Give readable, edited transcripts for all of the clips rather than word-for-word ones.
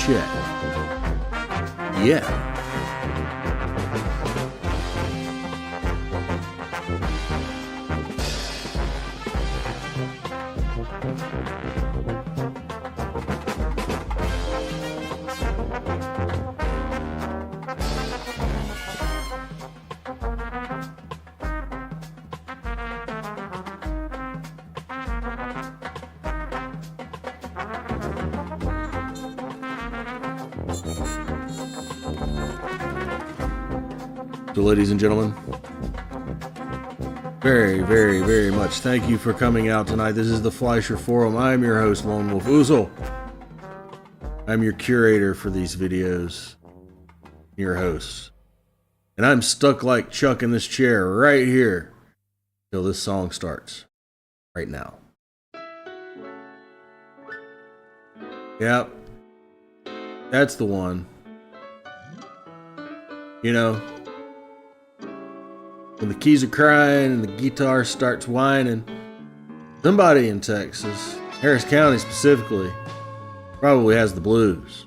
Check. Yeah. So, ladies and gentlemen, very much thank you for coming out tonight. This is the Fleischer Forum. I'm your host, Lone Wolf Oozle. I'm your curator for these videos, your host. And I'm stuck like Chuck in this chair right here till this song starts. Right now. Yep. That's the one. You know, when the keys are crying and the guitar starts whining, somebody in Texas, Harris County specifically, probably has the blues.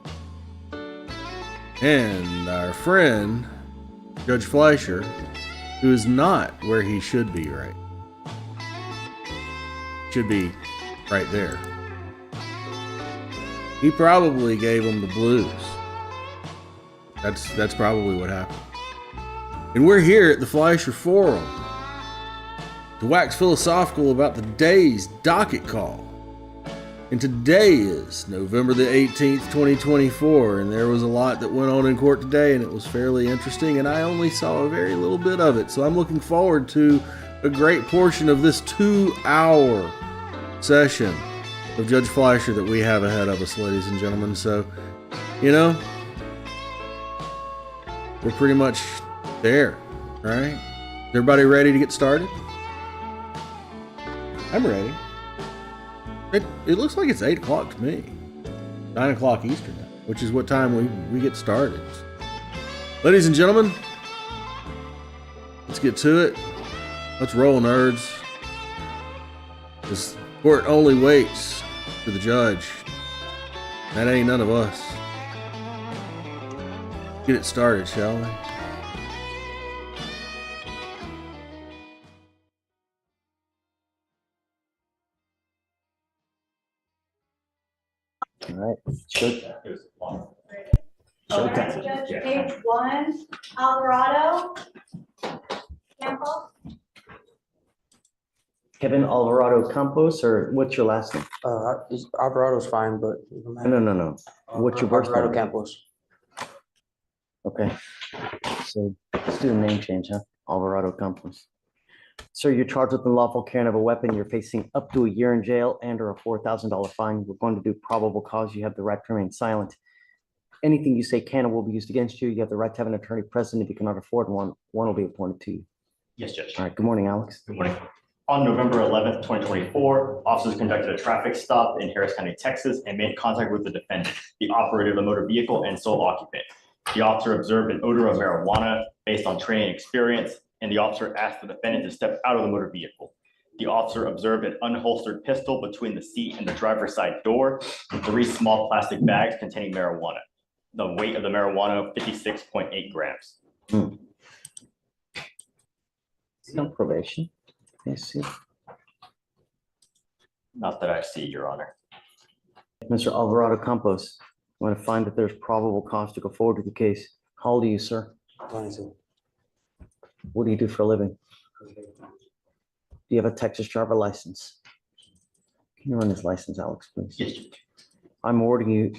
And our friend, Judge Fleischer, who is not where he should be right. Should be right there. He probably gave him the blues. That's probably what happened. And we're here at the Fleischer Forum to wax philosophical about the day's docket call. And today is November the 18th, 2024, and there was a lot that went on in court today, and it was fairly interesting, and I only saw a very little bit of it. So I'm looking forward to a great portion of this 2-hour session of Judge Fleischer that we have ahead of us, ladies and gentlemen. So, you know, we're pretty much there, right? Is everybody ready to get started? I'm ready. It looks like it's 8 o'clock to me. 9 o'clock Eastern time, which is what time we get started. Ladies and gentlemen, let's get to it. Let's roll, nerds. This court only waits for the judge. That ain't none of us. Get it started, shall we? All right, good. Okay, Judge, page 1, Alvarado. Campbell. Kevin Alvarado Campos, or what's your last name? Alvarado's fine, but No. What's your birth Alvarado name? Campos. Okay, so let's do a name change, huh? Alvarado Campos. Sir, you're charged with unlawful carrying of a weapon. You're facing up to a year in jail and or a $4,000 fine. We're going to do probable cause. You have the right to remain silent. Anything you say can or will be used against you. You have the right to have an attorney present. If you cannot afford one will be appointed to you. Yes, Judge. All right, good morning, Alex. Good morning. On November 11th, 2024, officers conducted a traffic stop in Harris County, Texas, and made contact with the defendant, the operator of the motor vehicle and sole occupant. The officer observed an odor of marijuana based on training experience, and the officer asked the defendant to step out of the motor vehicle. The officer observed an unholstered pistol between the seat and the driver's side door, and 3 small plastic bags containing marijuana. The weight of the marijuana, 56.8 grams. Is he on probation? Yes, see. Not that I see, Your Honor. Mr. Alvarado Campos, I want to find that there's probable cause to go forward with the case. How old are you, sir? 22. What do you do for a living? Do you have a Texas driver license? Can you run this license, Alex, please? Yes, Judge. I'm ordering you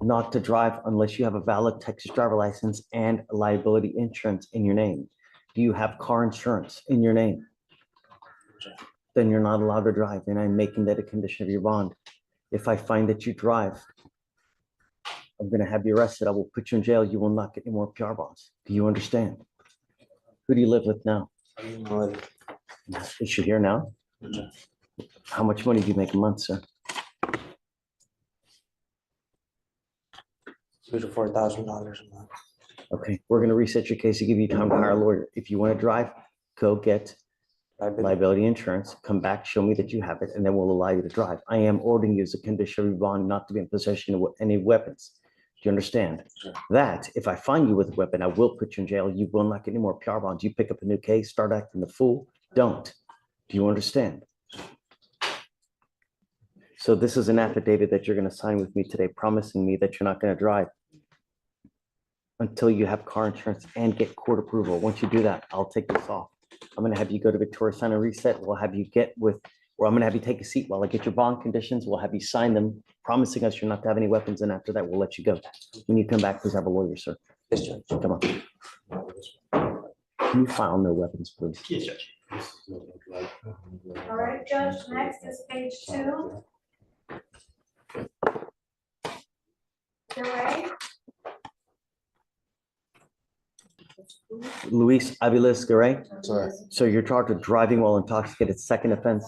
not to drive unless you have a valid Texas driver license and liability insurance in your name. Do you have car insurance in your name? Then you're not allowed to drive, and I'm making that a condition of your bond. If I find that you drive, I'm going to have you arrested. I will put you in jail. You will not get any more PR bonds. Do you understand? Who do you live with now? Is she here now? How much money do you make a month, sir? $3,000 to $4,000 a month. Okay, we're going to reset your case to give you time to hire a lawyer. If you want to drive, go get liability insurance, come back, show me that you have it, and then we'll allow you to drive. I am ordering you as a condition of your bond not to be in possession of any weapons. Do you understand? Sure. That if I find you with a weapon, I will put you in jail. You will not get any more PR bonds. You pick up a new case, start acting the fool. Don't. Do you understand? So this is an affidavit that you're going to sign with me today, promising me that you're not going to drive until you have car insurance and get court approval. Once you do that, I'll take this off. I'm going to have you go to Victoria, sign a reset. We'll have you or I'm going to have you take a seat while I get your bond conditions. We'll have you sign them, promising us you're not to have any weapons. And after that, we'll let you go. When you come back, please have a lawyer, sir. Yes, Judge. Come on. Can you file no weapons, please? Yes, Judge. All right, Judge, next is page 2. Luis Aviles Garay. Sir. So you're charged with driving while intoxicated, second offense.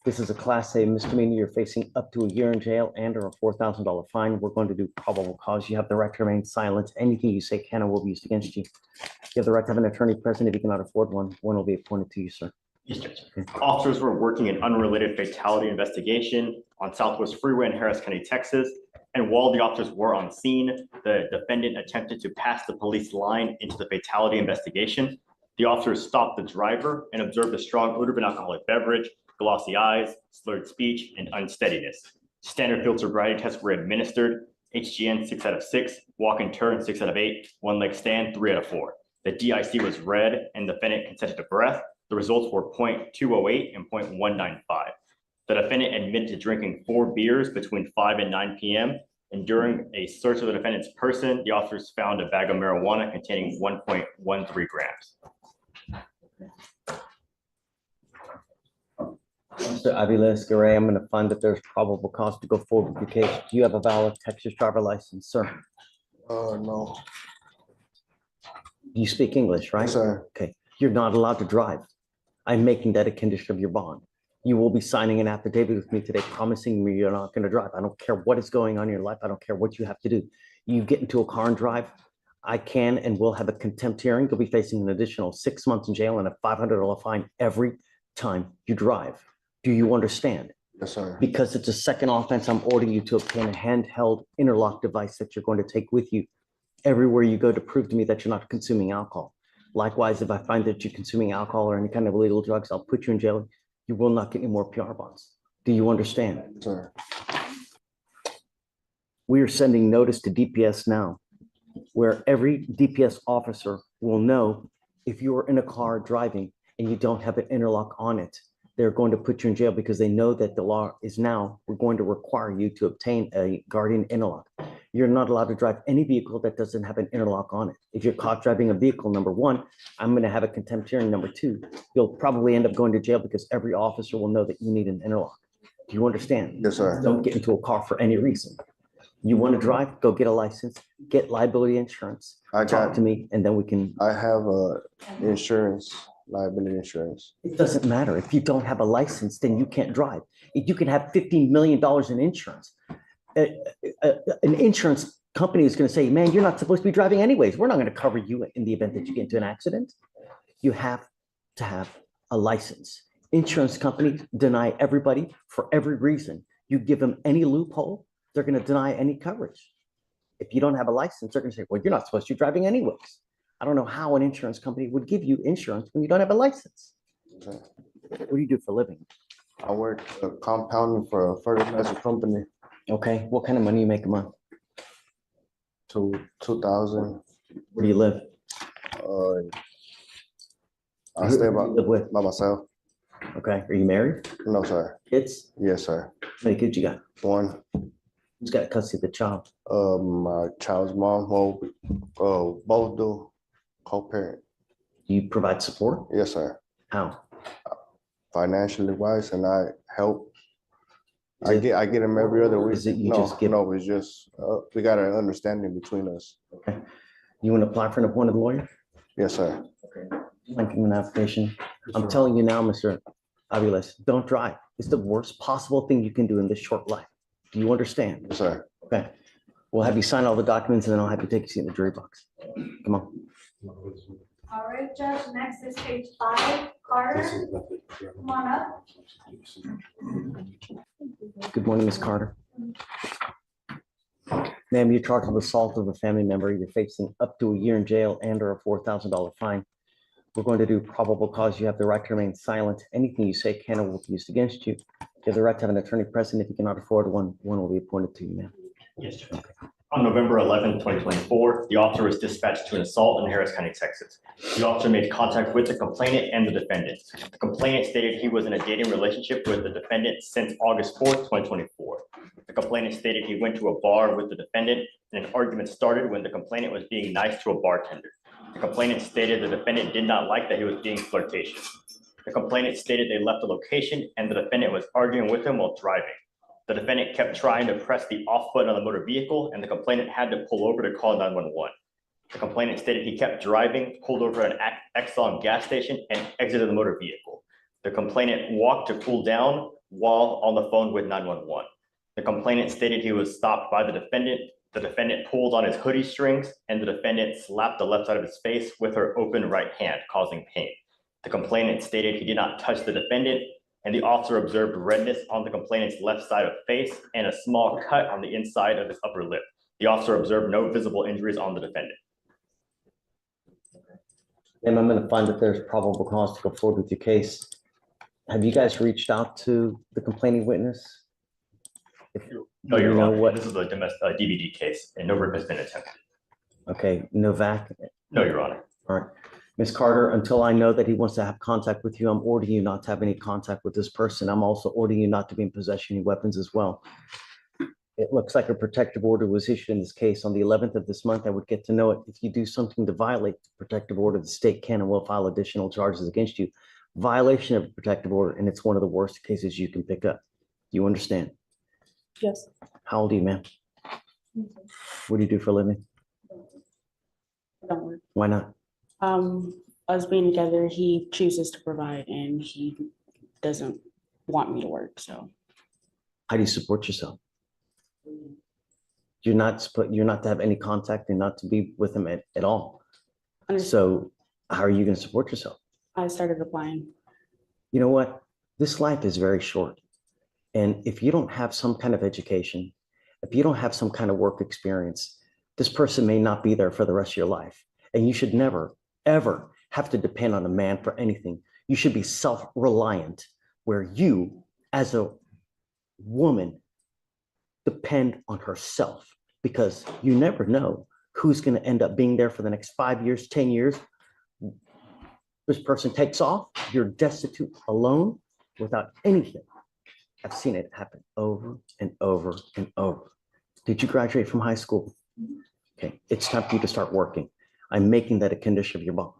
This is a class A misdemeanor. You're facing up to a year in jail and or a $4,000 fine. We're going to do probable cause. You have the right to remain silent. Anything you say can and will be used against you. You have the right to have an attorney present. If you cannot afford one, one will be appointed to you, sir. Yes, Judge. Officers were working an unrelated fatality investigation on Southwest Freeway in Harris County, Texas. And while the officers were on scene, the defendant attempted to pass the police line into the fatality investigation. The officers stopped the driver and observed a strong odor of an alcoholic beverage, glossy eyes, slurred speech, and unsteadiness. Standard field sobriety tests were administered. HGN 6 out of 6, walk and turn 6 out of 8, one leg stand 3 out of 4. The DIC was read and the defendant consented to breath. The results were 0.208 and 0.195. The defendant admitted to drinking 4 beers between 5 and 9 p.m. And during a search of the defendant's person, the officers found a bag of marijuana containing 1.13 grams. Mr. Aviles Garay, I'm going to find that there's probable cause to go forward with your case. Do you have a valid Texas driver license, sir? No. You speak English, right? Yes, sir. Okay, you're not allowed to drive. I'm making that a condition of your bond. You will be signing an affidavit with me today promising me you're not going to drive. I don't care what is going on in your life. I don't care what you have to do. You get into a car and drive, I can and will have a contempt hearing. You'll be facing an additional 6 months in jail and a $500 fine every time you drive. Do you understand? Yes, sir. Because it's a second offense, I'm ordering you to obtain a handheld interlock device that you're going to take with you everywhere you go to prove to me that you're not consuming alcohol. Likewise, if I find that you're consuming alcohol or any kind of illegal drugs, I'll put you in jail. You will not get any more PR bonds. Do you understand? Yes, sir. We are sending notice to DPS now, where every DPS officer will know if you are in a car driving and you don't have an interlock on it, they're going to put you in jail because they know that the law is now, we're going to require you to obtain a guardian interlock. You're not allowed to drive any vehicle that doesn't have an interlock on it. If you're caught driving a vehicle, number one, I'm going to have a contempt hearing. Number two, you'll probably end up going to jail because every officer will know that you need an interlock. Do you understand? Yes, sir. Don't get into a car for any reason. You want to drive, go get a license, get liability insurance, talk to me, and then we can. I have insurance, liability insurance. It doesn't matter. If you don't have a license, then you can't drive. If you can have $15 million in insurance, an insurance company is going to say, man, you're not supposed to be driving anyways. We're not going to cover you in the event that you get into an accident. You have to have a license. Insurance companies deny everybody for every reason. You give them any loophole, they're going to deny any coverage. If you don't have a license, they're going to say, well, you're not supposed to be driving anyways. I don't know how an insurance company would give you insurance when you don't have a license. Okay. What do you do for a living? I work compounding for a fertilizer company. Okay, what kind of money you make a month? To 2,000. Where do you live? I Who stay do you live with? by myself. Okay, are you married? No, sir. Kids? Yes, sir. How many kids you got? One, Who's got custody of the child? my child's mom. Well, both do co-parent. Do you provide support? Yes, sir. How? Financially wise, and I help. Is I it- get them every other week. Is it you No, just give- no, it's just we got an understanding between us. Okay. You want to apply for an appointed lawyer? Yes, sir. Thank you, an application. I'm telling you now, Mr. Aviles, don't drive. It's the worst possible thing you can do in this short life. Do you understand? Yes, sir. Okay. We'll have you sign all the documents and then I'll have you take a seat in the jury box. Come on. All right, Judge, next is page 5, Carter. Come on up. Good morning, Ms. Carter. Ma'am, you're charged with assault of a family member. You're facing up to a year in jail and or a $4,000 fine. We're going to do probable cause. You have the right to remain silent. Anything you say can or will be used against you. You have the right to have an attorney present. If you cannot afford one, one will be appointed to you, ma'am. Yes, Judge. On November 11th, 2024, the officer was dispatched to an assault in Harris County, Texas. The officer made contact with the complainant and the defendant. The complainant stated he was in a dating relationship with the defendant since August 4th, 2024. The complainant stated he went to a bar with the defendant and an argument started when the complainant was being nice to a bartender. The complainant stated the defendant did not like that he was being flirtatious. The complainant stated they left the location and the defendant was arguing with him while driving. The defendant kept trying to press the off button on the motor vehicle and the complainant had to pull over to call 911. The complainant stated he kept driving, pulled over at an Exxon gas station, and exited the motor vehicle. The complainant walked to cool down while on the phone with 911. The complainant stated he was stopped by the defendant. The defendant pulled on his hoodie strings, and the defendant slapped the left side of his face with her open right hand, causing pain. The complainant stated he did not touch the defendant, and the officer observed redness on the complainant's left side of face and a small cut on the inside of his upper lip. The officer observed no visible injuries on the defendant. And I'm going to find that there's probable cause to go forward with your case. Have you guys reached out to the complaining witness? No, You you're know wrong. what? This is a DVD case, and no rip has been attempted. Okay, Novak. No, Your Honor. All right. Ms. Carter, until I know that he wants to have contact with you, I'm ordering you not to have any contact with this person. I'm also ordering you not to be in possession of weapons as well. It looks like a protective order was issued in this case on the 11th of this month. I would get to know it. If you do something to violate the protective order, the state can and will file additional charges against you. Violation of a protective order, and it's one of the worst cases you can pick up. You understand? Yes. How old are you, ma'am? What do you do for a living? Don't worry. Why not? Us being together, he chooses to provide and he doesn't want me to work, so. How do you support yourself? You're not to have any contact and not to be with him at all. So how are you going to support yourself? I started applying. You know what? This life is very short. And if you don't have some kind of education, if you don't have some kind of work experience, this person may not be there for the rest of your life. And you should never, ever have to depend on a man for anything. You should be self-reliant, where you, as a woman, depend on herself, because you never know who's going to end up being there for the next 5 years, 10 years. This person takes off, you're destitute, alone, without anything. I've seen it happen over and over and over. Did you graduate from high school? Okay, it's time for you to start working. I'm making that a condition of your bond.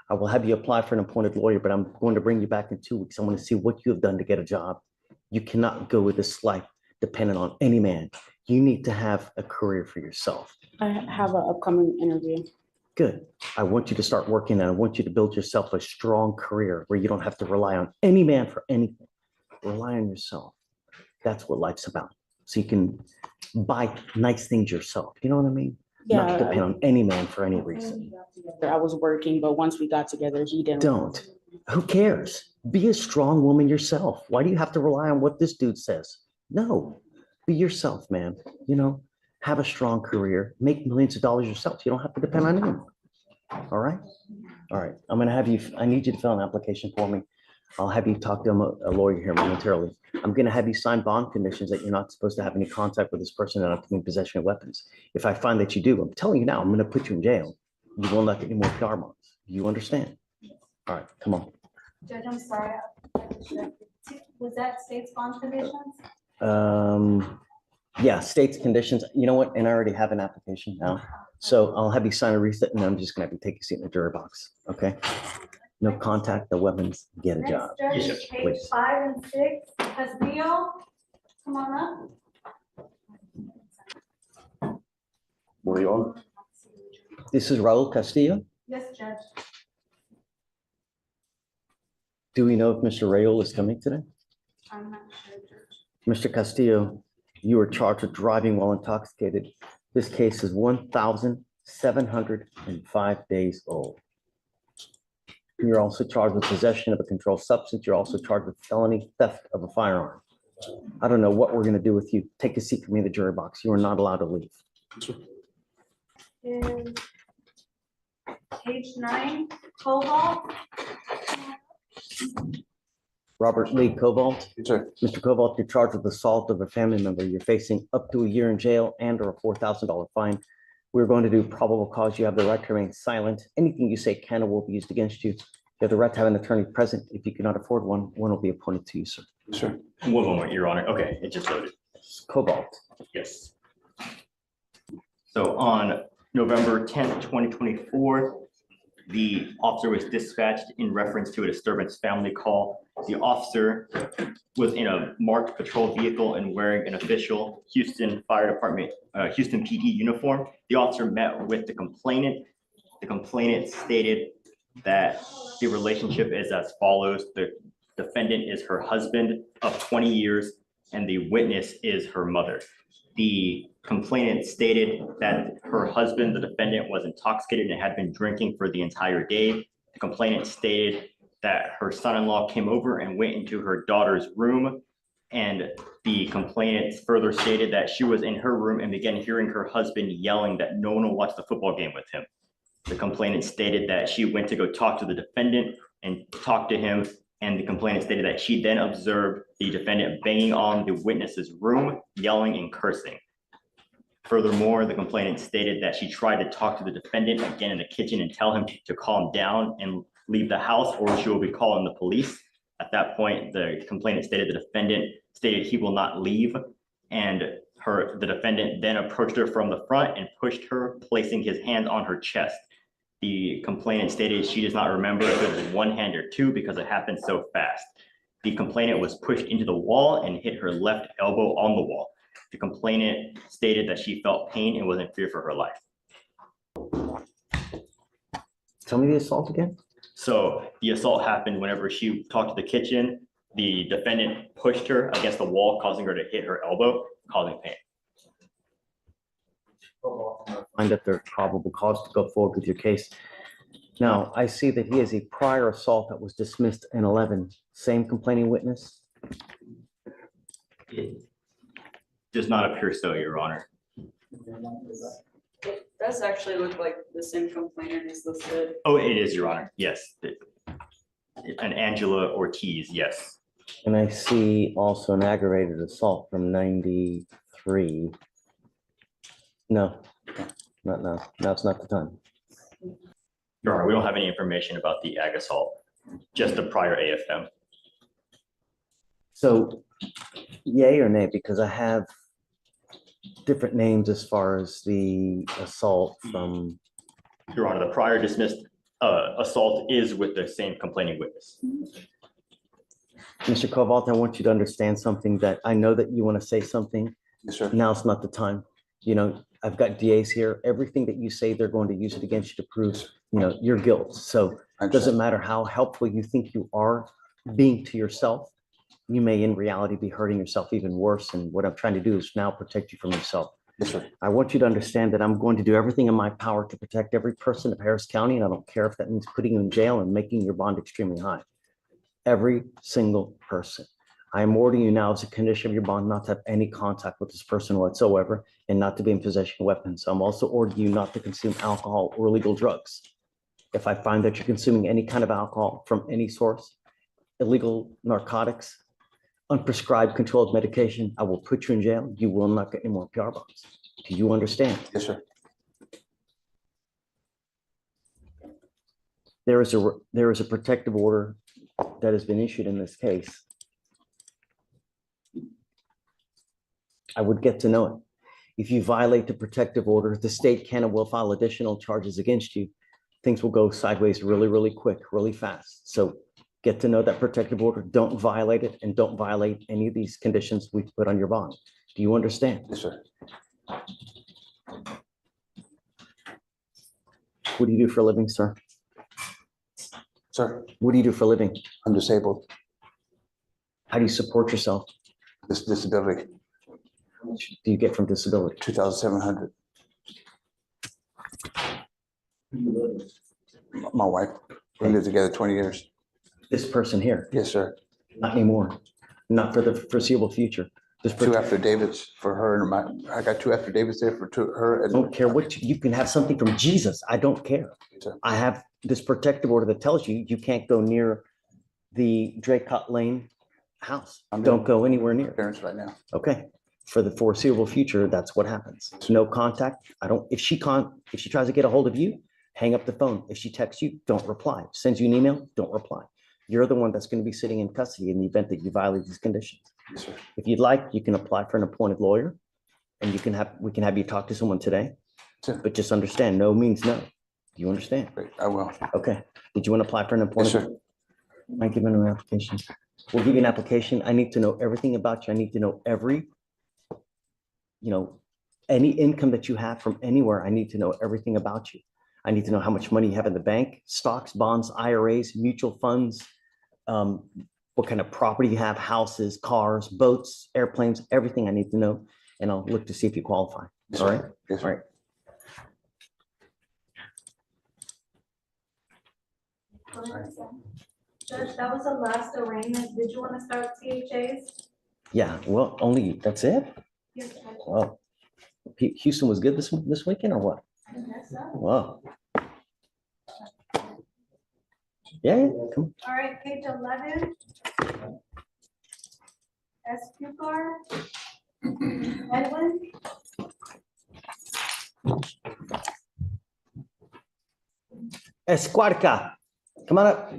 I will have you apply for an appointed lawyer, but I'm going to bring you back in 2 weeks. I want to see what you have done to get a job. You cannot go with this life dependent on any man. You need to have a career for yourself. I have an upcoming interview. Good. I want you to start working, and I want you to build yourself a strong career where you don't have to rely on any man for anything. Rely on yourself. That's what life's about. So you can buy nice things yourself. You know what I mean? Yeah. Not depend on any man for any reason. I was working, but once we got together, he didn't. Don't. Who cares? Be a strong woman yourself. Why do you have to rely on what this dude says? No. Be yourself, man. You know, have a strong career. Make millions of dollars yourself. You don't have to depend on anyone. All right? All right. I'm going to have you, I need you to fill an application for me. I'll have you talk to a lawyer here momentarily. I'm going to have you sign bond conditions that you're not supposed to have any contact with this person and not to be in possession of weapons. If I find that you do, I'm telling you now, I'm going to put you in jail. You will not get any more PR bonds. You understand? All right, come on. Judge, I'm sorry. Was that state's bond conditions? Yeah, states conditions. You know what? And I already have an application now. So I'll have you sign a receipt, and I'm just going to have you take a seat in the jury box. Okay? No contact, no weapons, get a job. Next, Yes, Judge, sir. page Please. 5 and 6, Castillo, come on up. What are you on? This is Raul Castillo. Yes, Judge. Do we know if Mr. Raul is coming today? I'm not sure, Judge. Mr. Castillo, you are charged with driving while intoxicated. This case is 1,705 days old. You're also charged with possession of a controlled substance. You're also charged with felony theft of a firearm. I don't know what we're going to do with you. Take a seat for me in the jury box. You are not allowed to leave. Is page 9, Cobalt. Robert Lee Cobalt. Yes, sir. Mr. Cobalt, you're charged with assault of a family member. You're facing up to a year in jail and or a $4,000 fine. We're going to do probable cause. You have the right to remain silent. Anything you say can or will be used against you. You have the right to have an attorney present. If you cannot afford one, one will be appointed to you, sir. Yes, sir. One moment, Your Honor. Okay, it just loaded. Cobalt. Yes. So on November 10th, 2024, the officer was dispatched in reference to a disturbance family call. The officer was in a marked patrol vehicle and wearing an official Houston Fire Department, Houston PD uniform. The officer met with the complainant The complainant stated that the relationship is as follows. The defendant is her husband of 20 years and the witness is her mother. The complainant stated that her husband, the defendant, was intoxicated and had been drinking for the entire day. The complainant stated that her son-in-law came over and went into her daughter's room. And the complainant further stated that she was in her room and began hearing her husband yelling that no one will watch the football game with him. The complainant stated that she went to go talk to the defendant and talk to him. And the complainant stated that she then observed the defendant banging on the witness's room, yelling and cursing. Furthermore, the complainant stated that she tried to talk to the defendant again in the kitchen and tell him to calm down and leave the house or she will be calling the police. At that point, the complainant stated the defendant stated he will not leave. And the defendant then approached her from the front and pushed her, placing his hand on her chest. The complainant stated she does not remember if it was one hand or two because it happened so fast. The complainant was pushed into the wall and hit her left elbow on the wall. The complainant stated that she felt pain and was in fear for her life. Tell me the assault again. So the assault happened whenever she talked to the kitchen. The defendant pushed her against the wall, causing her to hit her elbow, causing pain. Find that there's probable cause to go forward with your case. Now, I see that he has a prior assault that was dismissed in 11. Same complaining witness? It does not appear so, Your Honor. It does actually look like the same complainant is listed. Oh, it is, Your Honor. Yes. An Angela Ortiz, yes. And I see also an aggravated assault from 93. No, not now. Now it's not the time. Your Honor, we don't have any information about the ag assault, just the prior AFM. So yay or nay, because I have different names as far as the assault from, Your Honor, the prior dismissed assault is with the same complaining witness. Mr. Kovalt, I want you to understand something that I know that you want to say something. Yes, sir. Now's not the time. You know, I've got DAs here. Everything that you say, they're going to use it against you to prove, you know, your guilt. So it doesn't matter how helpful you think you are being to yourself. You may in reality be hurting yourself even worse. And what I'm trying to do is now protect you from yourself. Yes, sir. I want you to understand that I'm going to do everything in my power to protect every person of Harris County. And I don't care if that means putting you in jail and making your bond extremely high. Every single person. I am ordering you now as a condition of your bond not to have any contact with this person whatsoever and not to be in possession of weapons. I'm also ordering you not to consume alcohol or illegal drugs. If I find that you're consuming any kind of alcohol from any source, illegal narcotics, unprescribed controlled medication, I will put you in jail. You will not get any more PR bonds. Do you understand? Yes, sir. There is a protective order that has been issued in this case. I would get to know it. If you violate the protective order, the state can and will file additional charges against you. Things will go sideways really, really quick, really fast. So get to know that protective order. Don't violate it and don't violate any of these conditions we put on your bond. Do you understand? Yes, sir. What do you do for a living, sir? Sir, What do you do for a living? I'm disabled. How do you support yourself? This disability, How much do you get from disability? 2,700. My wife, we lived together 20 years. This person here, Yes, sir. not anymore, not for the foreseeable future. This Two person, affidavits for her and I got two affidavits there for her. I don't care what, you can have something from Jesus. I don't care. Sir. I have this protective order that tells you, you can't go near the Draycott Lane house. I'm Don't doing- go anywhere near. it. Parents right now. Okay. For the foreseeable future, that's what happens. No contact. If she tries to get a hold of you, hang up the phone. If she texts you, don't reply. Sends you an email, don't reply. You're the one that's going to be sitting in custody in the event that you violate these conditions. Yes, sir. If you'd like, you can apply for an appointed lawyer and we can have you talk to someone today, Sure. but just understand, no means no. Do you understand? Great, I will. Okay. Did you want to apply for an Yes, appointed? sir. I give you an application. We'll give you an application. I need to know everything about you. I need to know any income that you have from anywhere. I need to know everything about you. I need to know how much money you have in the bank, stocks, bonds, IRAs, mutual funds, what kind of property you have, houses, cars, boats, airplanes, everything I need to know. And I'll look to see if you qualify. All right? Yes, All right. Judge, that was the last arraignment. Did you want to start CHAs? Yeah, well, only, that's it? Yes, Judge. Well, Houston was good this weekend or what? I guess so. Wow. Yeah, come All right, page 11. SQ Edwin. Esquarca, come on up.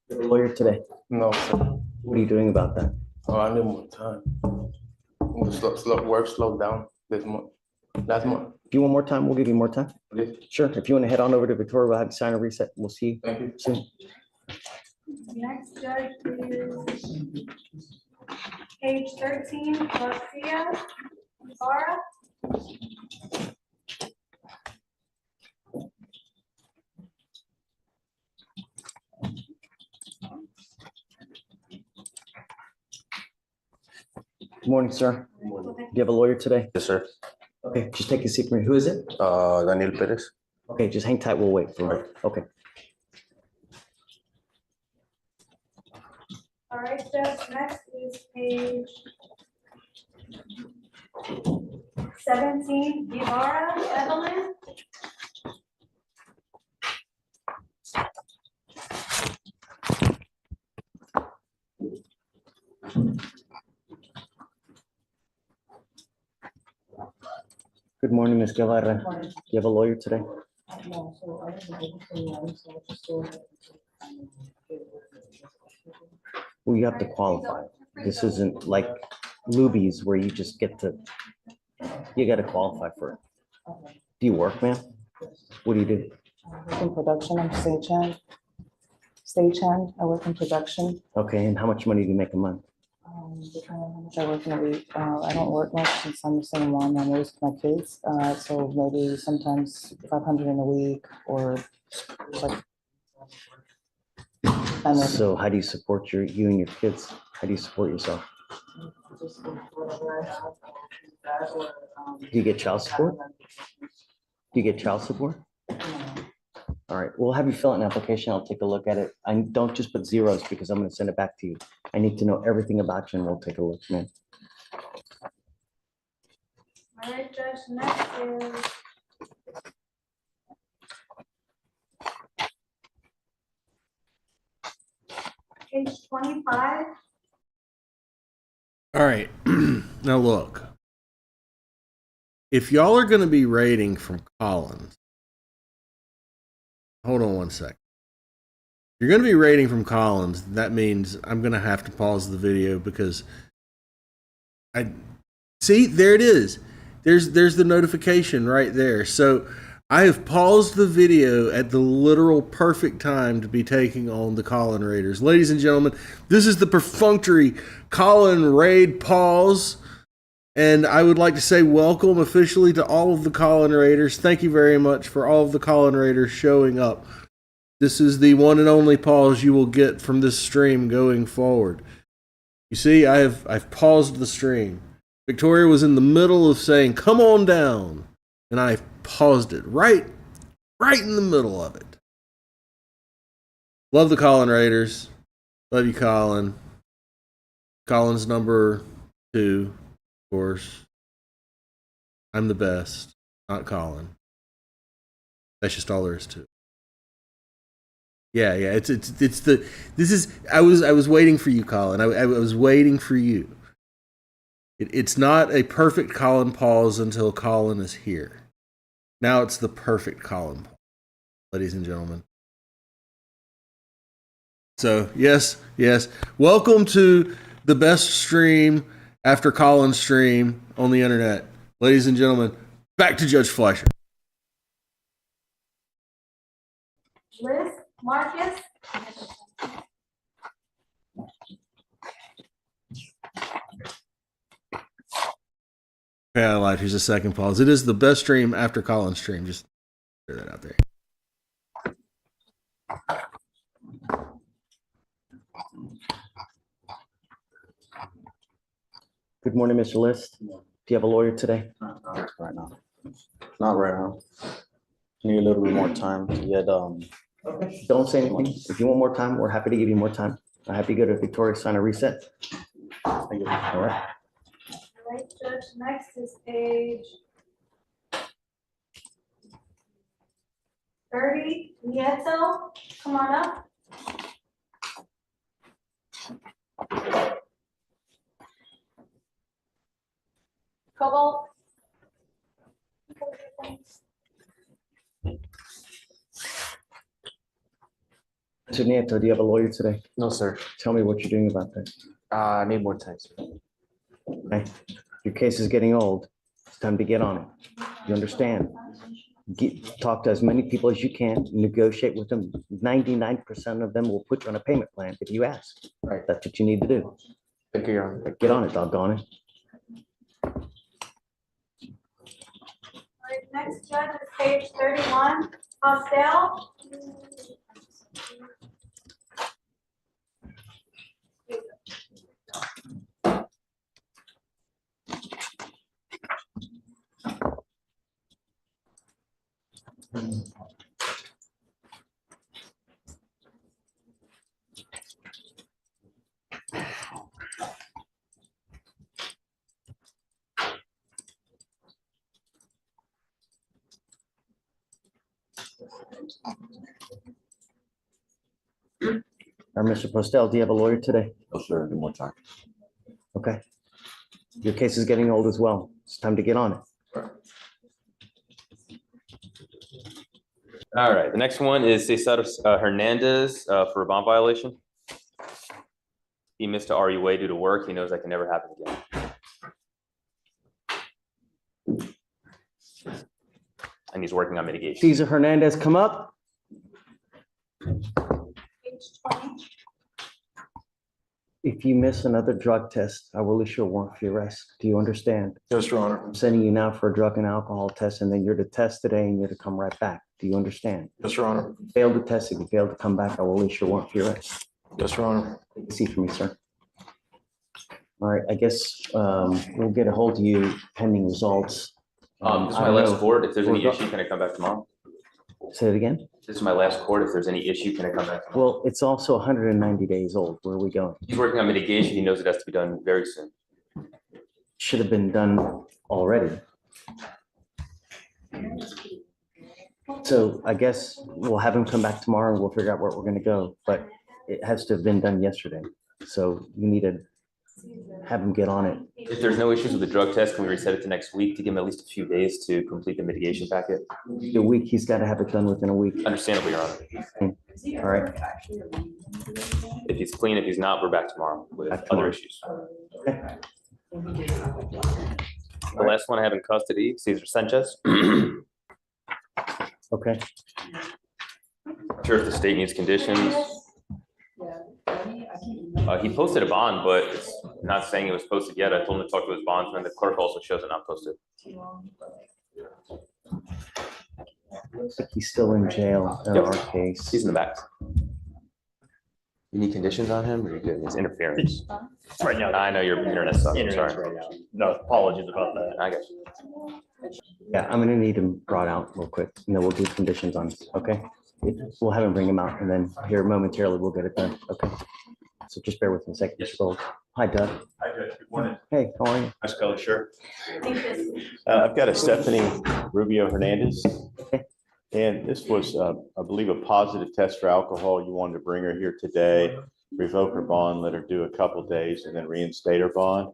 You're a lawyer today. No, sir. What are you doing about that? Oh, I need more time. Work slowed down this month. Last month. If you want more time, we'll give you more time. Please. Sure. If you want to head on over to Victoria, we'll have you sign a reset. We'll see you Thank you. soon. Next judge is page 13, Garcia Ibarra. Good morning, sir. Do you have a lawyer today? Yes, sir. Okay, just take a seat for me. Who is it? Daniel Perez. Okay, just hang tight. We'll wait for it. Okay. All right, Judge, next is page 17, Ibarra Evelyn. Good morning, Ms. Guevara. Do you have a lawyer today? Well, you have to qualify. This isn't like Lubies where you just get to, you got to qualify for it. Do you work, ma'am? What do you do? In production, I'm stagehand. Stagehand, I work in production. Okay, and how much money do you make a month? Depending on how much I work in a week. I don't work much since I'm a single mom. I'm always with my kids. So maybe sometimes 500 in a week or like. And then So how do you support you and your kids? How do you support yourself? just whatever I have, that or, Do you get child support? Do you get child support? All right, we'll have you fill out an application. I'll take a look at it. I don't just put zeros because I'm going to send it back to you. I need to know everything about you and we'll take a look, man. All right, Judge, next is page 25. All right. Now look. If y'all are going to be rating from Collins, hold on one sec. If you're going to be rating from Collins, that means I'm going to have to pause the video because I see there it is. There's the notification right there. So I have paused the video at the literal perfect time to be taking on the Collin Raiders. Ladies and gentlemen, this is the perfunctory Collin Raid pause. And I would like to say welcome officially to all of the Collin Raiders. Thank you very much for all of the Collin Raiders showing up. This is the one and only pause you will get from this stream going forward. You see, I've paused the stream. Victoria was in the middle of saying, "Come on down," and I paused it right in the middle of it. Love the Collin Raiders. Love you, Collin. Collin's number 2, of course. I'm the best, not Collin. That's just all there is to it. Yeah. I was waiting for you, Collin. I was waiting for you. It's not a perfect Collin pause until Collin is here. Now it's the perfect Collin pause, ladies and gentlemen. So yes. Welcome to the best stream after Collin's stream on the internet. Ladies and gentlemen, back to Judge Fleischer. Liz Marcus. Yeah, I lied. Here's a second pause. It is the best stream after Colin's stream. Just throw that out there. Good morning, Mr. List. Do you have a lawyer today? Right now. Not right now. Need a little bit more time to get, Don't say anything. If you want more time, we're happy to give you more time. I'm happy to go to Victoria, sign a reset. All right. All right, Judge, next is page 30, Nieto, come on up. Cobalt. Mr. Nieto, do you have a lawyer today? no, sir. Tell me what you're doing about that. I need more time, sir. Okay? Your case is getting old. It's time to get on it. You understand? Talk to as many people as you can, negotiate with them. 99% of them will put you on a payment plan if you ask. Right. That's what you need to do. Thank you, Your Honor. Get on it, doggone it. All right, next judge is page 31, Hostel. Or Mr. Postel, do you have a lawyer today? No, sir. Need more time. Okay. Your case is getting old as well. It's time to get on it. All right, the next one is Cesar Hernandez for a bond violation. He missed a RUA due to work. He knows that can never happen again. And he's working on mitigation. Cesar Hernandez, come up. Page 20. If you miss another drug test, I will issue a warrant for your arrest. Do you understand? Yes, Your Honor. I'm sending you now for a drug and alcohol test, and then you're to test today and you're to come right back. Do you understand? Yes, Your Honor. Fail to test, if you fail to come back, I will issue a warrant for your arrest. Yes, Your Honor. Take a seat for me, sir. All right, I guess we'll get a hold of you pending results. This is I my don't last know. court. If there's any We're- issue, can I come back tomorrow? Say it again? This is my last court. If there's any issue, can I come back tomorrow? Well, it's also 190 days old. Where are we going? He's working on mitigation. He knows it has to be done very soon. Should have been done already. So I guess we'll have him come back tomorrow and we'll figure out where we're gonna go, but it has to have been done yesterday. So you need to have him get on it. If there's no issues with the drug test, can we reset it to next week to give him at least a few days to complete the mitigation packet? The week, he's got to have it done within a week. Understandable, Your Honor. All right. If he's clean, if he's not, we're back tomorrow with Back other tomorrow. issues. Okay. The last one I have in custody, Cesar Sanchez. Okay. Not sure if the state needs conditions. He posted a bond, but it's not saying it was posted yet. I told him to talk to his bondsman. The clerk also shows it not posted. Looks like he's still in jail in Yep. our case. He's in the back. You need conditions on him or you good? It's interference. Right now. I know your internet sucks. I'm Internet's sorry. right now. No, apologies about that. I got you. Yeah, I'm gonna need him brought out real quick, and then we'll do conditions on, okay? We'll have him bring him out, and then here momentarily, we'll get it done, okay? So just bear with me a second, Mr. Gold. Hi, Doug. Hi, Judge. Good morning. Hey, how are you? Nice color shirt. Lucas. I've got a Stephanie Rubio Hernandez. And this was, I believe, a positive test for alcohol. You wanted to bring her here today, revoke her bond, let her do a couple days, and then reinstate her bond.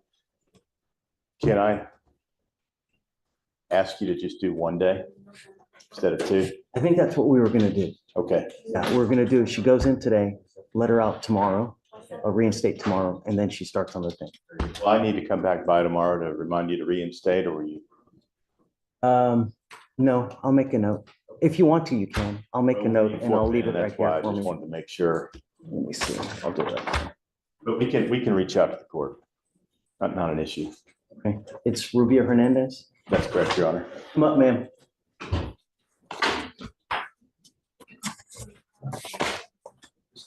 Can I ask you to just do one day instead of two? I think that's what we were gonna do. Okay. Yeah, we're gonna do, she goes in today, let her out tomorrow, or reinstate tomorrow, and then she starts on the thing. Well, I need to come back by tomorrow to remind you to reinstate, or will you? No, I'll make a note. If you want to, you can. I'll make a note and I'll leave it right That's why here I for just me. wanted to make sure, Let me see. I'll do that. but we can reach out to the court. Not an issue. Okay. It's Rubio Hernandez. That's correct, Your Honor. Come up, ma'am.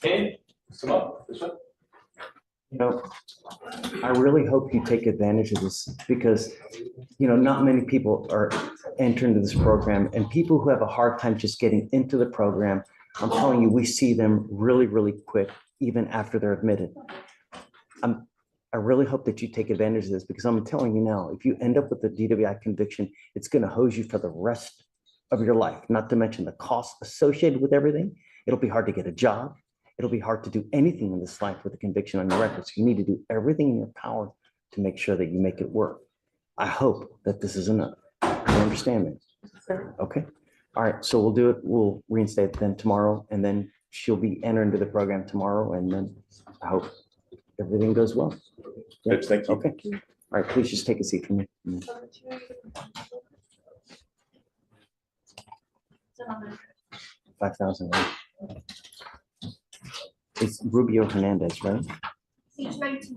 Okay, come up. This way. You know, I really hope you take advantage of this because, you know, not many people are entering this program, and people who have a hard time just getting into the program, I'm telling you, we see them really, really quick, even after they're admitted. I really hope that you take advantage of this because I'm telling you now, if you end up with a DWI conviction, it's going to hose you for the rest of your life, not to mention the costs associated with everything. It'll be hard to get a job. It'll be hard to do anything in this life with a conviction on your record. So you need to do everything in your power to make sure that you make it work. I hope that this is enough. You understand me? Okay. All right. So we'll do it. We'll reinstate it then tomorrow, and then she'll be entered into the program tomorrow. And then I hope everything goes well. Yeah. Good, thank you. Okay. All right. Please just take a seat for me. 5,000. It's Rubio Hernandez, right? Page 19.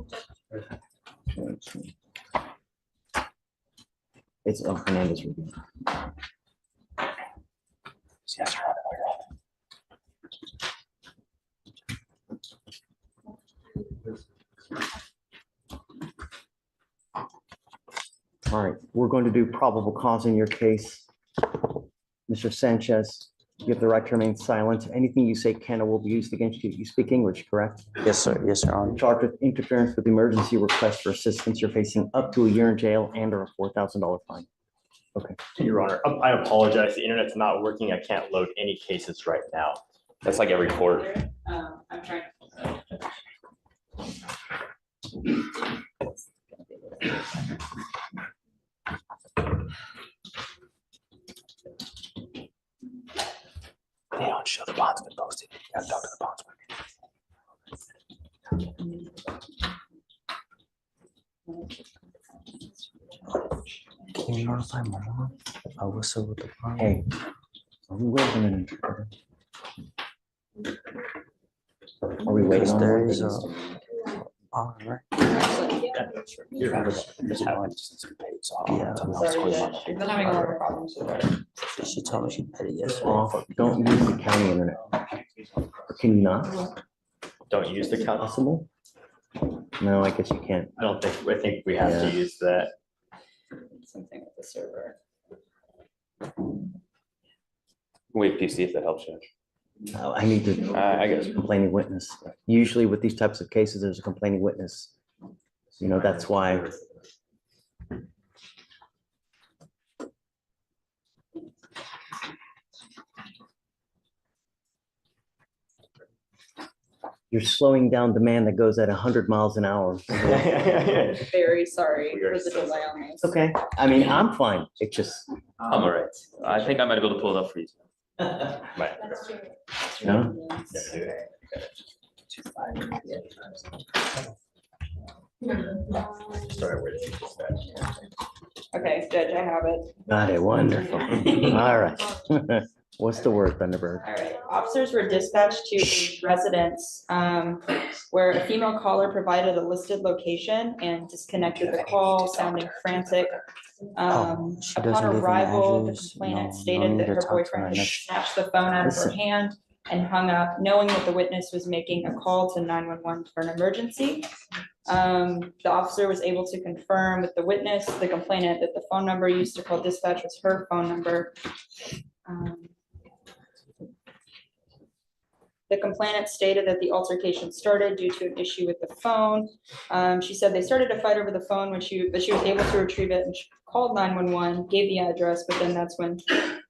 It's Hernandez Rubio. All right, we're going to do probable cause in your case. Mr. Sanchez, you have the right to remain silent. Anything you say can or will be used against you. You speak English, correct? Yes, sir. Yes, Your Honor. Charged with interference with the emergency request for assistance, you're facing up to a year in jail and or a $4,000 fine. Your Honor, I apologize. The internet's not working. I can't load any cases right now. That's like every court. I'm trying. They don't show the bondsman posted. You gotta talk to the bondsman. Can you notify Mama? I was so with the problem. Hey, are we waiting an interpreter? Are we waiting Because on there one? is a. All right. Your Honor, Yeah. Sorry, Judge. We've been having a lot of problems with our. She told me she paid it yesterday. Off. Don't use the county internet. Or can you not? don't use the count. Possible? No, I guess you can't. I think we have to Yeah. use that. Something with the server. Wait, PC, if that helps you. I need to. I guess. Complaining witness. Usually with these types of cases, there's a complaining witness. You know, that's why. You're slowing down demand that goes at 100 miles an hour. Very sorry We are for the so delay on this. Okay, I mean, I'm fine. It just, I'm all right. I think I might be able to pull it up for you. Right. no? Sorry, where did you put that? Okay, Judge, I have it. Got it, wonderful. All right. What's the word, Thunderbird? All right, officers were dispatched to a residence where a female caller provided a listed location and disconnected the call, sounding frantic. She Upon doesn't give an arrival, the address. complainant No stated need that to her talk to boyfriend her had next- snatched the phone out of her Listen. hand and hung up, knowing that the witness was making a call to 911 for an emergency. The officer was able to confirm with the witness, the complainant, that the phone number used to call dispatch was her phone number. The complainant stated that the altercation started due to an issue with the phone. She said they started a fight over the phone but she was able to retrieve it and she called 911, gave the address, but then that's when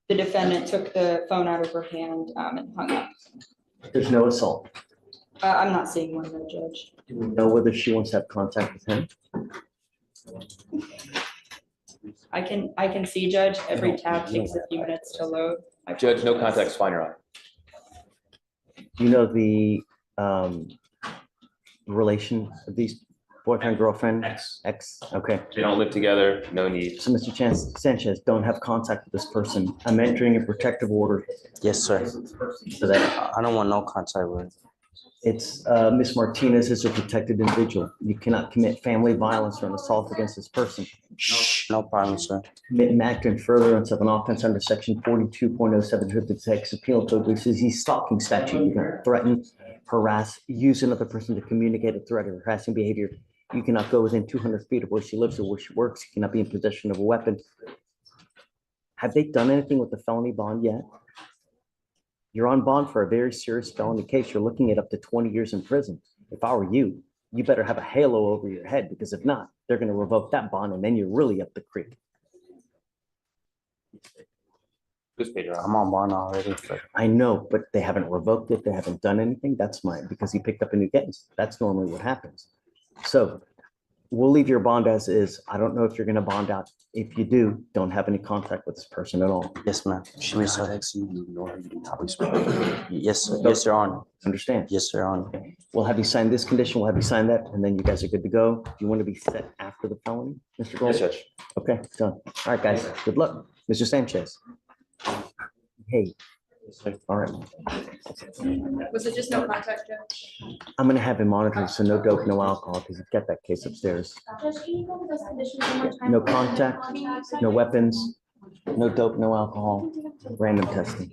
the defendant took the phone out of her hand and hung up. There's no assault. I'm not seeing one though, Judge. Do we know whether she wants to have contact with him? I can see, Judge, every tab takes a few minutes to load. I Judge, no apologize. contact, fine, Your Honor. Do you know the relation of these boyfriend, girlfriend, Ex. ex, okay. They don't live together, no need. So Mr. Sanchez, don't have contact with this person. I'm entering a protective order Yes, sir. for that. I don't want no contact with. It's, Ms. Martinez is a protected individual. You cannot commit family violence or an assault against this person. No problem, sir. Commit an act in furtherance of an offense under section 42.07 of the Texas Penal Code, which is the stalking statute. You can threaten, harass, use another person to communicate a threat or harassing behavior. You cannot go within 200 feet of where she lives or where she works. You cannot be in possession of a weapon. Have they done anything with the felony bond yet? You're on bond for a very serious felony case. You're looking at up to 20 years in prison. If I were you, you better have a halo over your head, because if not, they're going to revoke that bond and then you're really up the creek. This page, I'm on bond already. But I know, but they haven't revoked it. They haven't done anything. That's mine, because he picked up a new case. That's normally what happens. So we'll leave your bond as is. I don't know if you're going to bond out. If you do, don't have any contact with this person at all. yes, ma'am. Yes, sir. Yes, sir. Yes, Your Honor. Understand? Yes, Your Honor. We'll have you sign this condition. We'll have you sign that, and then you guys are good to go. Do you want to be set after the felony, Mr. Gold? Yes, Judge. Okay, done. All right, guys, good luck. Mr. Sanchez. Hey. All right, Was it just no contact, Judge? I'm gonna have him monitored, so no dope, no alcohol, because he's got that case upstairs. Judge, can you go over those conditions one more time? No contact, no weapons, no dope, no alcohol, random testing.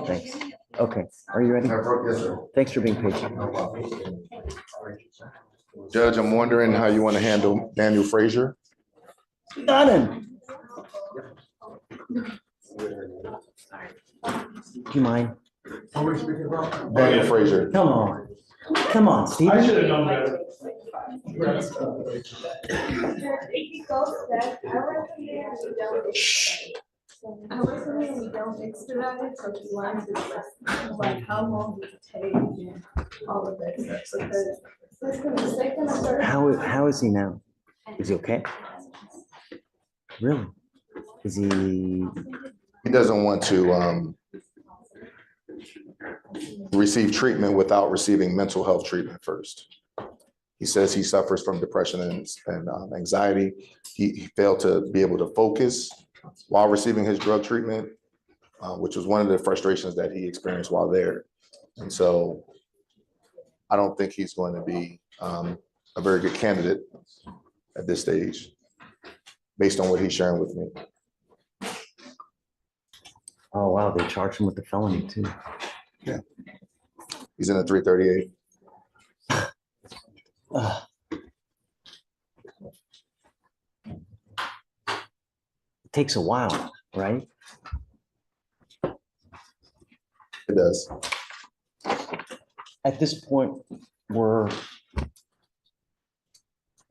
Thanks. Okay, are you ready? Yes, sir. Thanks for being patient. Judge, I'm wondering how you want to handle Daniel Frazier. Got him. Do you mind? Daniel Frazier. Come on. Come on, Steve. If you go back, I recommend you don't. I recommend you don't expedite it, so just line it, like how long does it take and all of that stuff, because they're gonna start. How is he now? Is he okay? Really? Is he? He doesn't want to receive treatment without receiving mental health treatment first. He says he suffers from depression and anxiety. He failed to be able to focus while receiving his drug treatment, which was one of the frustrations that he experienced while there. And so I don't think he's going to be a very good candidate at this stage, based on what he's sharing with me. Oh, wow, they charged him with the felony too. Yeah. He's in a 338. It takes a while, right? It does. At this point, we're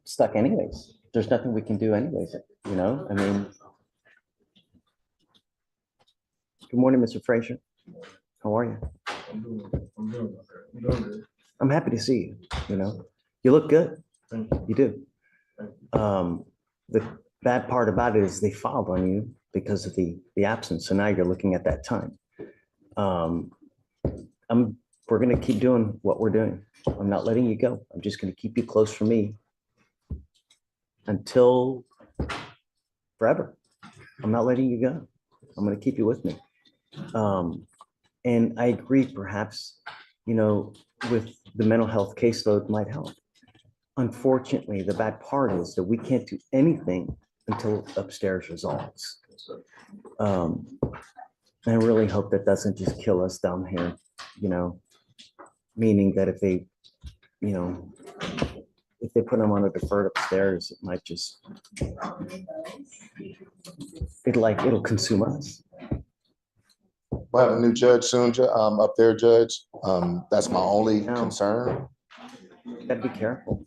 stuck anyways. There's nothing we can do anyways, you know? I mean, good morning, Mr. Frazier. How are you? I'm happy to see you, you know? You look good. You do. The bad part about it is they filed on you because of the absence. So now you're looking at that time. We're gonna keep doing what we're doing. I'm not letting you go. I'm just gonna keep you close for me until forever. I'm not letting you go. I'm gonna keep you with me. And I agree, perhaps, you know, with the mental health caseload might help. Unfortunately, the bad part is that we can't do anything until upstairs resolves. I really hope that doesn't just kill us down here, you know, meaning that if they, you know, if they put them on a deferred upstairs, it might just, it'll consume us. We'll have a new judge soon, up there, Judge. That's my only No. concern. Gotta be careful.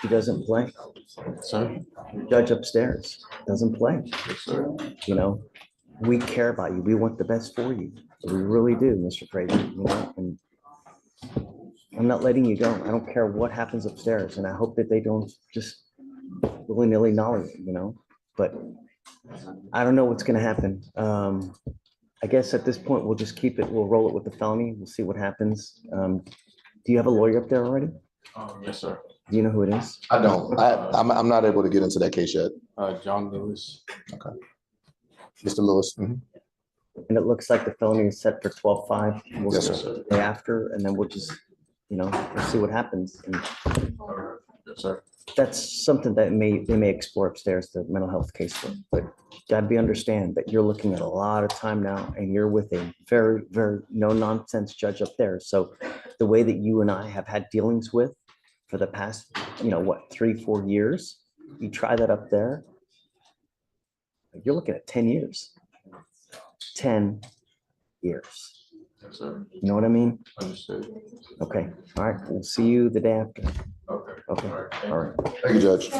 He doesn't play. Sir? Judge upstairs doesn't play. You know, we care about you. We want the best for you. We really do, Mr. Frazier, you know, and I'm not letting you go. I don't care what happens upstairs, and I hope that they don't just willy-nilly nolly it, you know, but I don't know what's gonna happen. I guess at this point, we'll just keep it, we'll roll it with the felony. We'll see what happens. Do you have a lawyer up there already? Yes, sir. Do you know who it is? I don't. I'm not able to get into that case yet. John Lewis. Mr. Lewis. And it looks like the felony is set for 12/5. We'll Yes, see sir. the day after, and then we'll just, we'll see what happens. And Yes, sir. that's something that they may explore upstairs, the mental health casework. But gotta understand that you're looking at a lot of time now, and you're with a very, very no-nonsense judge up there. So the way that you and I have had dealings with for the past, 3-4 years, you try that up there, you're looking at 10 years. 10 years. Yes, sir. You know what I mean? Understood. Okay, all right, we'll see you the day after. Okay. Okay, All right. all right. Thank you, Judge.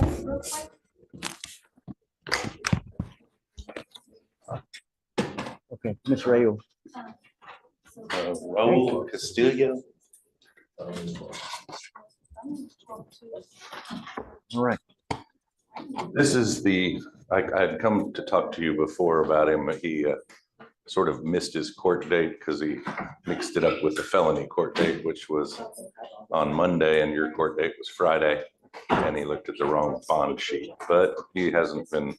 Okay, Ms. Rayo. Raul Castillo. All right. This is I had come to talk to you before about him. He sort of missed his court date because he mixed it up with the felony court date, which was on Monday, and your court date was Friday. And he looked at the wrong bond sheet, but he hasn't been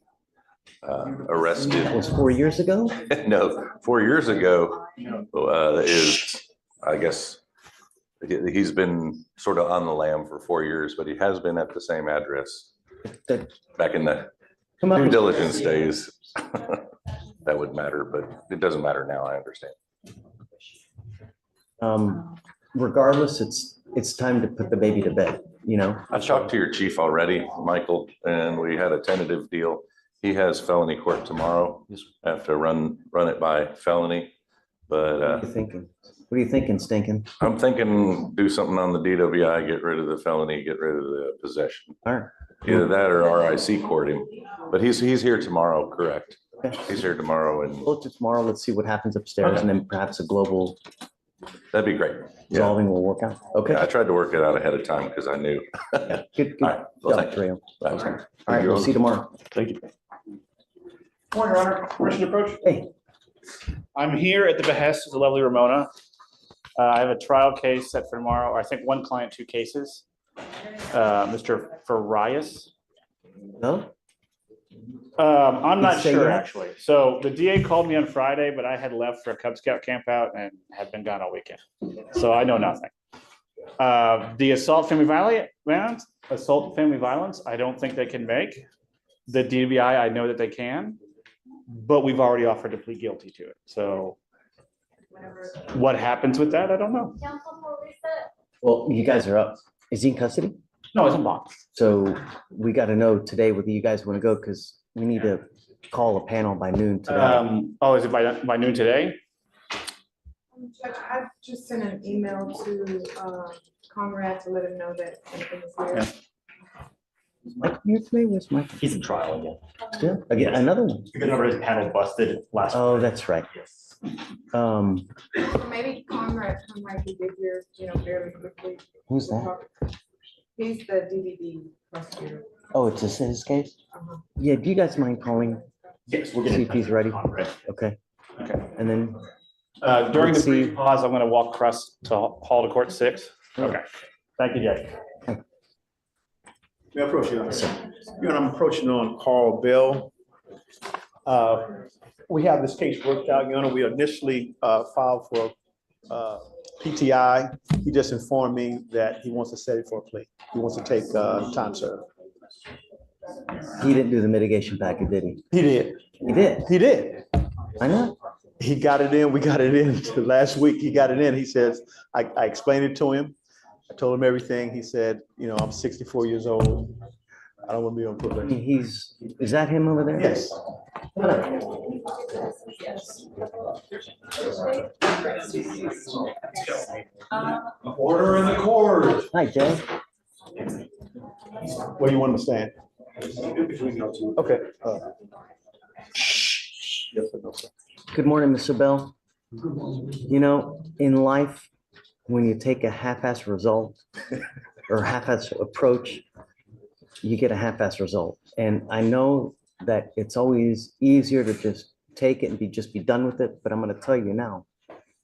arrested. That was 4 years ago? No, 4 years ago I guess, he's been sort of on the lam for 4 years, but he has been at the same address back in the due diligence days. That would matter, but it doesn't matter now, I understand. Regardless, it's time to put the baby to bed, I talked to your chief already, Michael, and we had a tentative deal. He has felony court tomorrow. I have to run it by felony, but What are you thinking? What are you thinking, Stinking? I'm thinking do something on the DWI, get rid of the felony, get rid of the possession. All right. Either that or RIC court him, but he's here tomorrow, correct? Okay. He's here tomorrow and Well, to tomorrow, let's see what happens upstairs, and then perhaps a global that'd be great. Yeah, resolving will work out. Okay. I tried to work it out ahead of time because I knew. Yeah, good All right. Well, job, thank you. Rayo. That was- All right, we'll see you tomorrow. Thank you. Morning, Your Honor. Permission to approach? Hey. I'm here at the behest of the lovely Ramona. I have a trial case set for tomorrow, or I think one client, 2 cases. Mr. Farias. No? I'm not Did he say sure, yes? actually. So the DA called me on Friday, but I had left for a Cub Scout camp out and had been gone all weekend. So I know nothing. The assault family violence, I don't think they can make. The DWI, I know that they can, but we've already offered to plead guilty to it. So what happens with that, I don't know. Well, you guys are up. Is he in custody? No, it's in bond. So we got to know today whether you guys want to go, because we need to call a panel by noon today. Is it by noon today? Judge, I've just sent an email to Conrad to let him know that something is there. Yeah. Mike here today? Where's Mike? He's in trial again. Yeah, again, another one. You remember his panel busted last. Oh, that's right. Yes. So maybe Conrad might be here, fairly quickly. Who's that? He's the DVD prosecutor. Oh, it's his case? Uh-huh. Yeah, do you guys mind calling? Yes, we're See getting. if he's ready. Conrad. Okay, Okay. and then, During the Let's see. brief pause, I'm going to walk across to Hall to Court 6. Okay. Thank you, Judge. May I approach you? I'm approaching on Carl Bell. We have this case worked out, Your Honor. We initially filed for PTI. He just informed me that he wants to set it for a plea. He wants to take time served. he didn't do the mitigation packet, did he? He did. He did. He did. I know. He got it in. We got it in last week. He got it in. He says, I explained it to him. I told him everything. He said, I'm 64 years old. I don't want to be on probation. Is that him over there? Yes. Order in the court. Hi, Jay. Where you want to stand? Okay. Yes or no, sir? Good morning, Mr. Bell. In life, when you take a half-ass result or half-ass approach, you get a half-ass result. And I know that it's always easier to just take it and be done with it, but I'm gonna tell you now,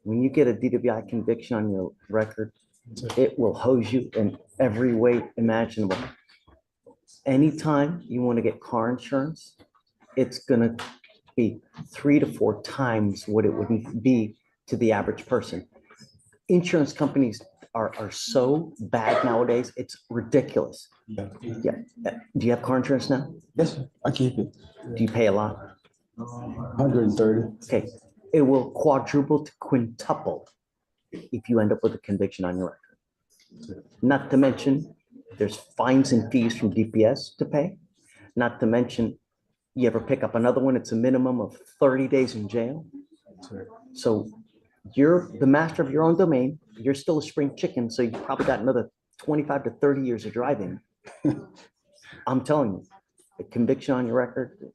when you get a DWI conviction on your record, It will hose you in every way imaginable. Anytime you want to get car insurance, it's gonna be 3 to 4 times what it would be to the average person. Insurance companies are so bad nowadays, it's ridiculous. Yeah. Yeah. Do you have car insurance now? Yes, sir. I keep it. Do you pay a lot? 130. Okay, it will quadruple to quintuple if you end up with a conviction on your record. Not to mention, there's fines and fees from DPS to pay. Not to mention, you ever pick up another one, it's a minimum of 30 days in jail. So you're the master of your own domain. You're still a spring chicken, so you probably got another 25 to 30 years of driving. I'm telling you, a conviction on your record.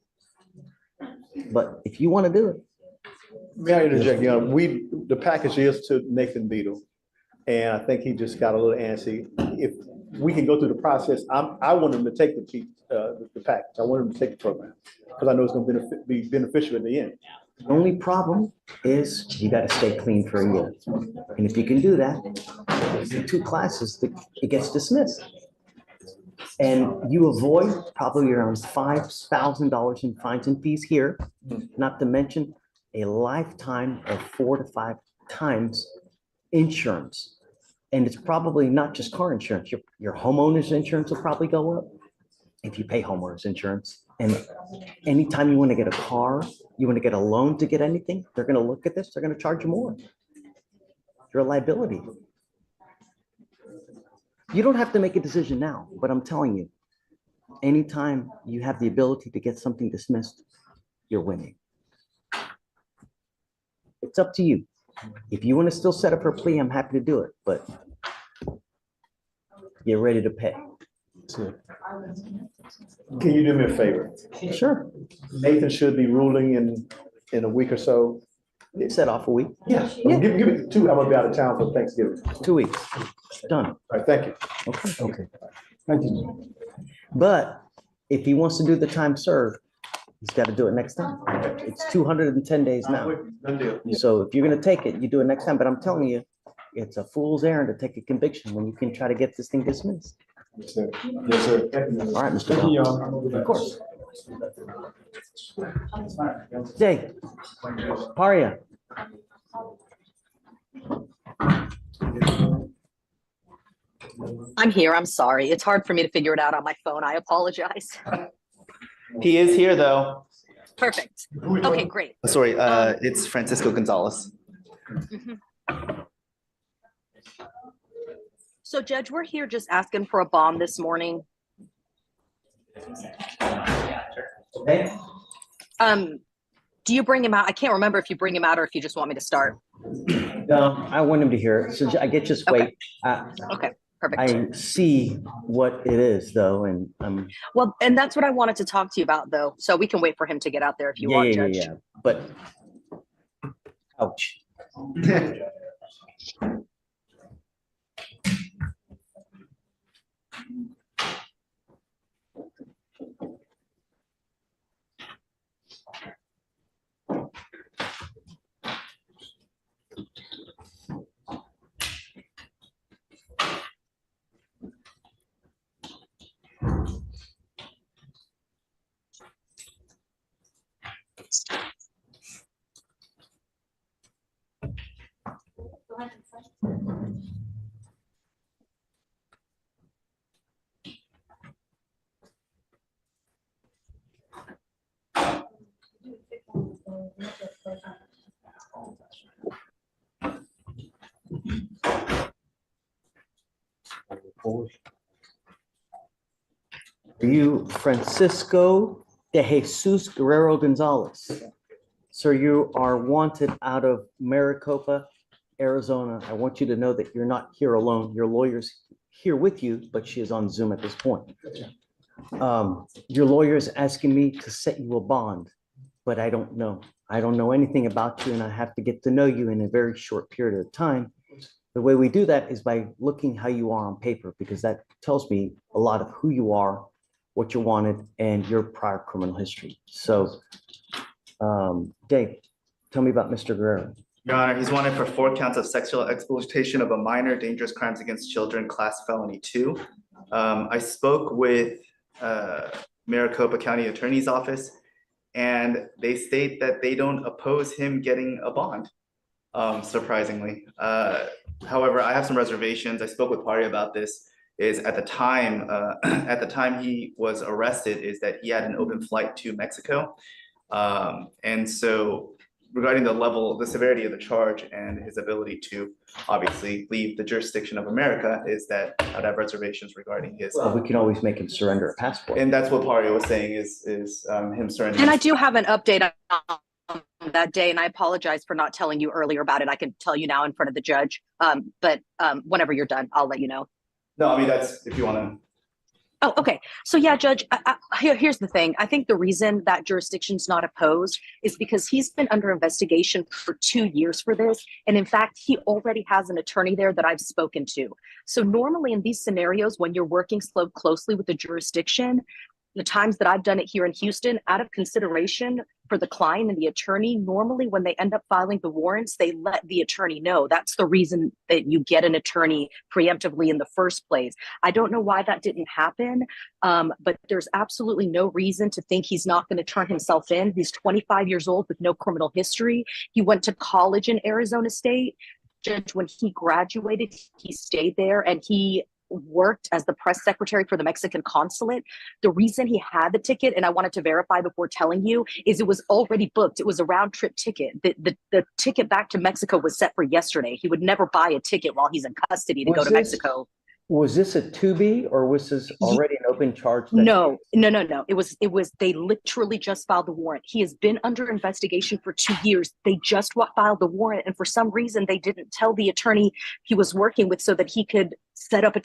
But if you want to do it, May I interject? The package is to Nathan Beadle, and I think he just got a little antsy. If we can go through the process, I want him to take the package. I want him to take the program, because I know it's going to be beneficial in the end. the only problem is you got to stay clean for a year. And if you can do that, the 2 classes, it gets dismissed. And you avoid probably around $5,000 in fines and fees here, not to mention a lifetime of 4 to 5 times insurance. And it's probably not just car insurance. Your homeowner's insurance will probably go up if you pay homeowner's insurance. And anytime you want to get a car, you want to get a loan to get anything, they're going to look at this, they're going to charge you more. You're a liability. You don't have to make a decision now, but I'm telling you, anytime you have the ability to get something dismissed, you're winning. It's up to you. If you want to still set up for a plea, I'm happy to do it, but get ready to pay. Can you do me a favor? Sure. Nathan should be ruling in a week or so. Set off a week. Yeah. Give me 2. I'm gonna be out of town for Thanksgiving. 2 weeks. Done. All right, thank you. Okay. Thank you. But if he wants to do the time served, he's got to do it next time. It's 210 days now. Done deal. So if you're going to take it, you do it next time. But I'm telling you, it's a fool's errand to take a conviction when you can try to get this thing dismissed. Yes, sir. Yes, sir. All right, Mr. Thank you, Bell. y'all. Of course. Jay, Paria. I'm here. I'm sorry. It's hard for me to figure it out on my phone. I apologize. He is here, though. Perfect. Okay, great. Sorry, it's Francisco Gonzalez. Mhm. So Judge, we're here just asking for a bond this morning. Okay. Do you bring him out? I can't remember if you bring him out or if you just want me to start. No, I want him to hear it. So I get just wait. Okay, perfect. I see what it is though, and Well, and that's what I wanted to talk to you about though. So we can wait for him to get out there if you want, Judge. yeah. But ouch. Are you Francisco de Jesus Guerrero Gonzalez? Sir, you are wanted out of Maricopa, Arizona. I want you to know that you're not here alone. Your lawyer's here with you, but she is on Zoom at this point. Your lawyer is asking me to set you a bond, but I don't know. I don't know anything about you, and I have to get to know you in a very short period of time. The way we do that is by looking how you are on paper, because that tells me a lot of who you are, what you wanted, and your prior criminal history. So, Dave, tell me about Mr. Guerrero. Your Honor, he's wanted for 4 counts of sexual exploitation of a minor, dangerous crimes against children, class felony 2. I spoke with Maricopa County Attorney's Office, and they state that they don't oppose him getting a bond, surprisingly. However, I have some reservations. I spoke with Pari about this, is at the time he was arrested, is that he had an open flight to Mexico. And so regarding the severity of the charge and his ability to obviously leave the jurisdiction of America, is that I'd have reservations regarding his. Well, we can always make him surrender a passport. And that's what Pari was saying is him surrendering. And I do have an update on that day, and I apologize for not telling you earlier about it. I can tell you now in front of the judge. But whenever you're done, I'll let you know. No, I mean, that's if you want to. Oh, okay. So yeah, Judge, here's the thing. I think the reason that jurisdiction's not opposed is because he's been under investigation for 2 years for this. And in fact, he already has an attorney there that I've spoken to. So normally in these scenarios, when you're working so closely with the jurisdiction, the times that I've done it here in Houston, out of consideration for the client and the attorney, normally when they end up filing the warrants, they let the attorney know. That's the reason that you get an attorney preemptively in the first place. I don't know why that didn't happen, but there's absolutely no reason to think he's not going to turn himself in. He's 25 years old with no criminal history. He went to college in Arizona State. Judge, when he graduated, he stayed there and he worked as the press secretary for the Mexican consulate. The reason he had the ticket, and I wanted to verify before telling you, is it was already booked. It was a round trip ticket. The ticket back to Mexico was set for yesterday. He would never buy a ticket while he's in custody to go to Mexico. Was this a 2B or was this already an open charge? No. It was, they literally just filed the warrant. He has been under investigation for 2 years. They just filed the warrant. And for some reason, they didn't tell the attorney he was working with so that he could set up a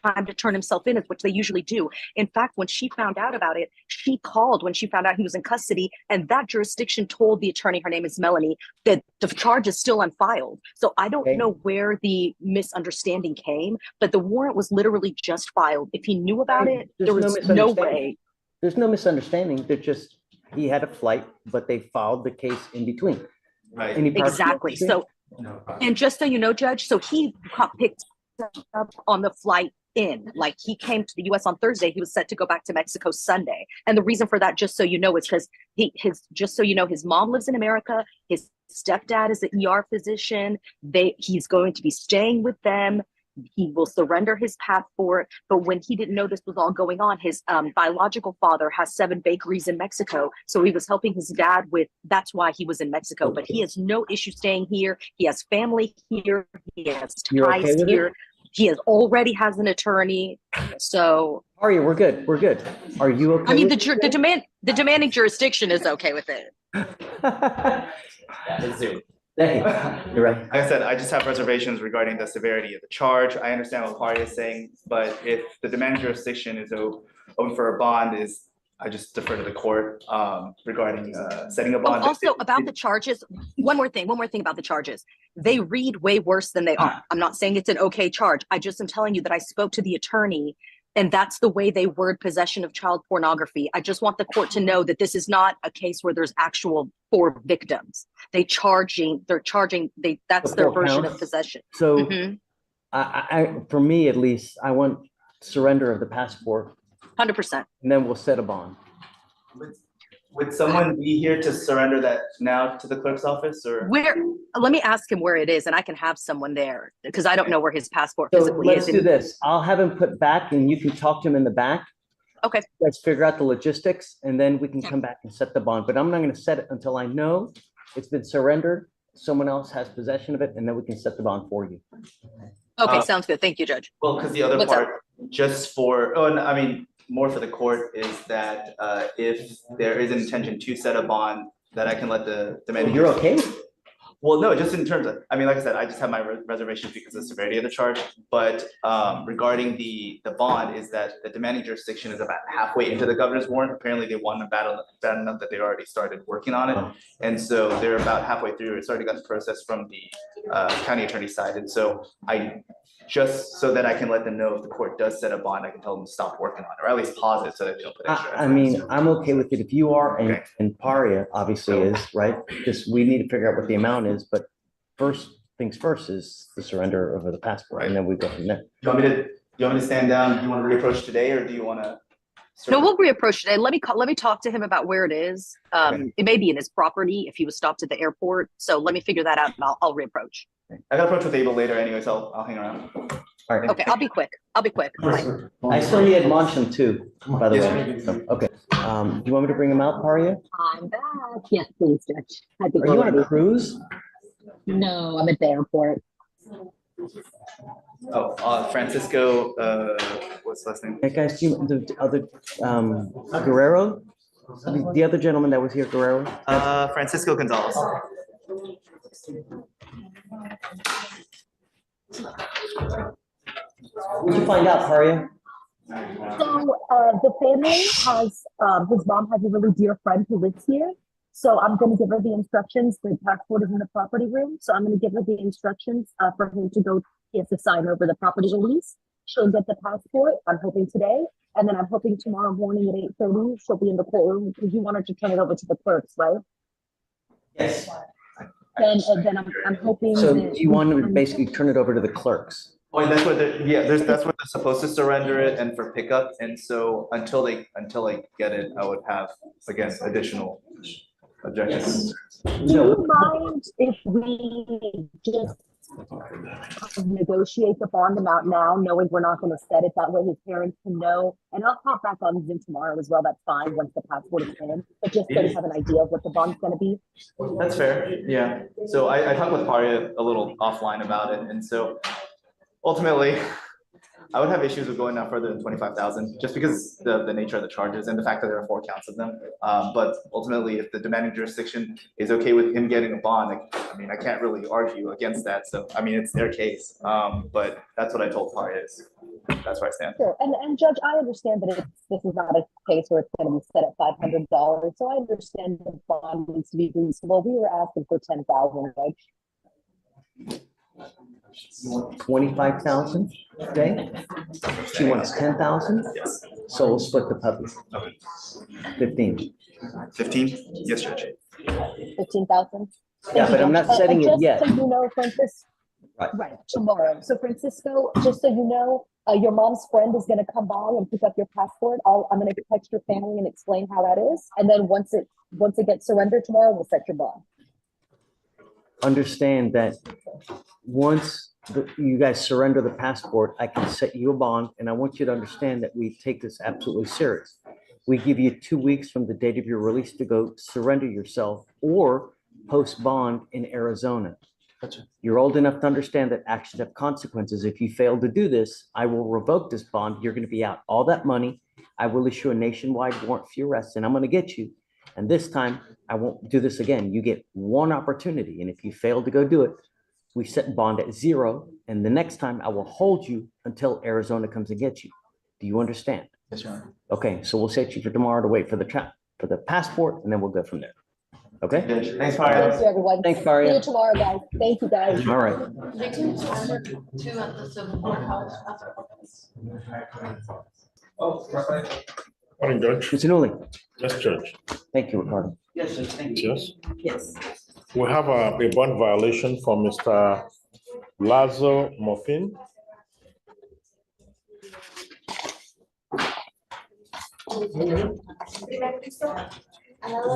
time to turn himself in, which they usually do. In fact, when she found out about it, she called when she found out he was in custody, and that jurisdiction told the attorney, her name is Melanie, that the charge is still unfiled. So I don't know where the misunderstanding came, but the warrant was literally just filed. If he knew about it, there was no way. There's no misunderstanding. They're just, he had a flight, but they filed the case in between. Right. Exactly. So, and just so you know, Judge, so he got picked up on the flight in. Like, he came to the US on Thursday. He was set to go back to Mexico Sunday. And the reason for that, just so you know, is because his mom lives in America. His stepdad is an ER physician. He's going to be staying with them. He will surrender his passport. But when he didn't know this was all going on, his biological father has 7 bakeries in Mexico. So he was helping his dad that's why he was in Mexico. But he has no issue staying here. He has family here. He has ties here. He already has an attorney. So Aria, we're good. We're good. Are you okay? I mean, the demanding jurisdiction is okay with it. You're right. Like I said, I just have reservations regarding the severity of the charge. I understand what Pari is saying, but if the demanding jurisdiction is open for a bond, I just defer to the court regarding setting a bond. Also about the charges, one more thing about the charges. They read way worse than they are. I'm not saying it's an okay charge. I just am telling you that I spoke to the attorney, and that's the way they word possession of child pornography. I just want the court to know that this is not a case where there's actual 4 victims. That's their version of possession. So I for me at least, I want surrender of the passport. 100%. And then we'll set a bond. Would someone be here to surrender that now to the clerk's office, or? Let me ask him where it is, and I can have someone there, because I don't know where his passport So physically let's is. do this. I'll have him put back and you can talk to him in the back. Okay. Let's figure out the logistics and then we can come back and set the bond. But I'm not going to set it until I know it's been surrendered. Someone else has possession of it, and then we can set the bond for you. Okay, sounds good. Thank you, Judge. Well, because the other What's part, more for the court, is that if there is an intention to set a bond, that I can let the demanding. You're okay? Well, no, just in terms of, like I said, I just have my reservations because of the severity of the charge. But regarding the bond, is that the demanding jurisdiction is about halfway into the governor's warrant. Apparently, they won a battle bad enough that they already started working on it, and so they're about halfway through. It's already got the process from the county attorney side, and so just so that I can let them know if the court does set a bond, I can tell them to stop working on it, or at least pause it so that they don't put extra effort. I mean, I'm okay with it if you are, and Paria obviously is, right? Just, we need to figure out what the amount is, but first things first is the surrender of the passport, and then we go from there. You want me to stand down? Do you want to reapproach today or do you want to? No, we'll reapproach today. Let me talk to him about where it is. It may be in his property if he was stopped at the airport. So let me figure that out and I'll reapproach. I got to approach with Abel later anyway, so I'll hang around. All right. Okay, I'll be quick. Bye. I still need admonition too, by the Yes, way. So, okay. Do you want me to bring him out, Paria? I'm back. Yes, please, Judge. I think Are you we're on ready. a cruise? No, I'm at the airport. Oh, Francisco, what's the last name? Hey guys, the other Guerrero? The other gentleman that was here, Guerrero? Francisco Gonzalez. What did you find out, Paria? So the family has, his mom has a really dear friend who lives here. So I'm going to give her the instructions. The passport is in the property room. So I'm going to give her the instructions for him to go. He has to sign over the property release. She'll get the passport. I'm hoping today. And then I'm hoping tomorrow morning at 8:30, she'll be in the courtroom because you wanted to turn it over to the clerks, right? Yes. Then I'm hoping. So that you want to basically turn it over to the clerks? Oh, and that's where that's where they're supposed to surrender it and for pickup. And so until they get it, I would have, again, additional objections. Do you mind if we just negotiate the bond amount now, knowing we're not going to set it? That way his parents can know. And I'll hop back on Zoom tomorrow as well. That's fine once the passport is in. But just so we have an idea of what the bond's going to be. That's fair, yeah. So I talked with Paria a little offline about it, and so ultimately, I would have issues with going down further than 25,000, just because the nature of the charges and the fact that there are 4 counts of them. But ultimately, if the demanding jurisdiction is okay with him getting a bond, I mean, I can't really argue against that. So, I mean, it's their case. But that's what I told Paria is, that's where I stand. Sure, and Judge, I understand that this is not a case where it's going to be set at $500. So I understand the bond needs to be reasonable. We were asking for 10,000, right? 25,000 today? She wants 10,000? Yes. So we'll split the puppy. 15. 15? Yes, Judge. 15,000? Yeah, but I'm not setting it yet. Just so you know, Francisco, right, tomorrow. So Francisco, just so you know, your mom's friend is going to come by and pick up your passport. I'm going to text your family and explain how that is. And then once it gets surrendered tomorrow, we'll set your bond. Understand that once you guys surrender the passport, I can set you a bond, and I want you to understand that we take this absolutely serious. We give you 2 weeks from the date of your release to go surrender yourself or post bond in Arizona. You're old enough to understand that actions have consequences. If you fail to do this, I will revoke this bond. You're going to be out all that money. I will issue a nationwide warrant for your arrest, and I'm going to get you. And this time, I won't do this again. You get one opportunity. And if you fail to go do it, we set bond at 0. And the next time I will hold you until Arizona comes and gets you. Do you understand? Yes, Your Honor. Okay, so we'll set you for tomorrow to wait for the passport, and then we'll go from there. Okay? Thanks, Paria. Thank you, everyone. Thanks, See Faria. you tomorrow, guys. Thank you, guys. All right. They can surrender to at the civil courthouse after office. Morning, Judge. Mr. Newly. Yes, Judge. Thank you, Ricardo. Yes. Yes. We have a bond violation for Mr. Lazo Muffin.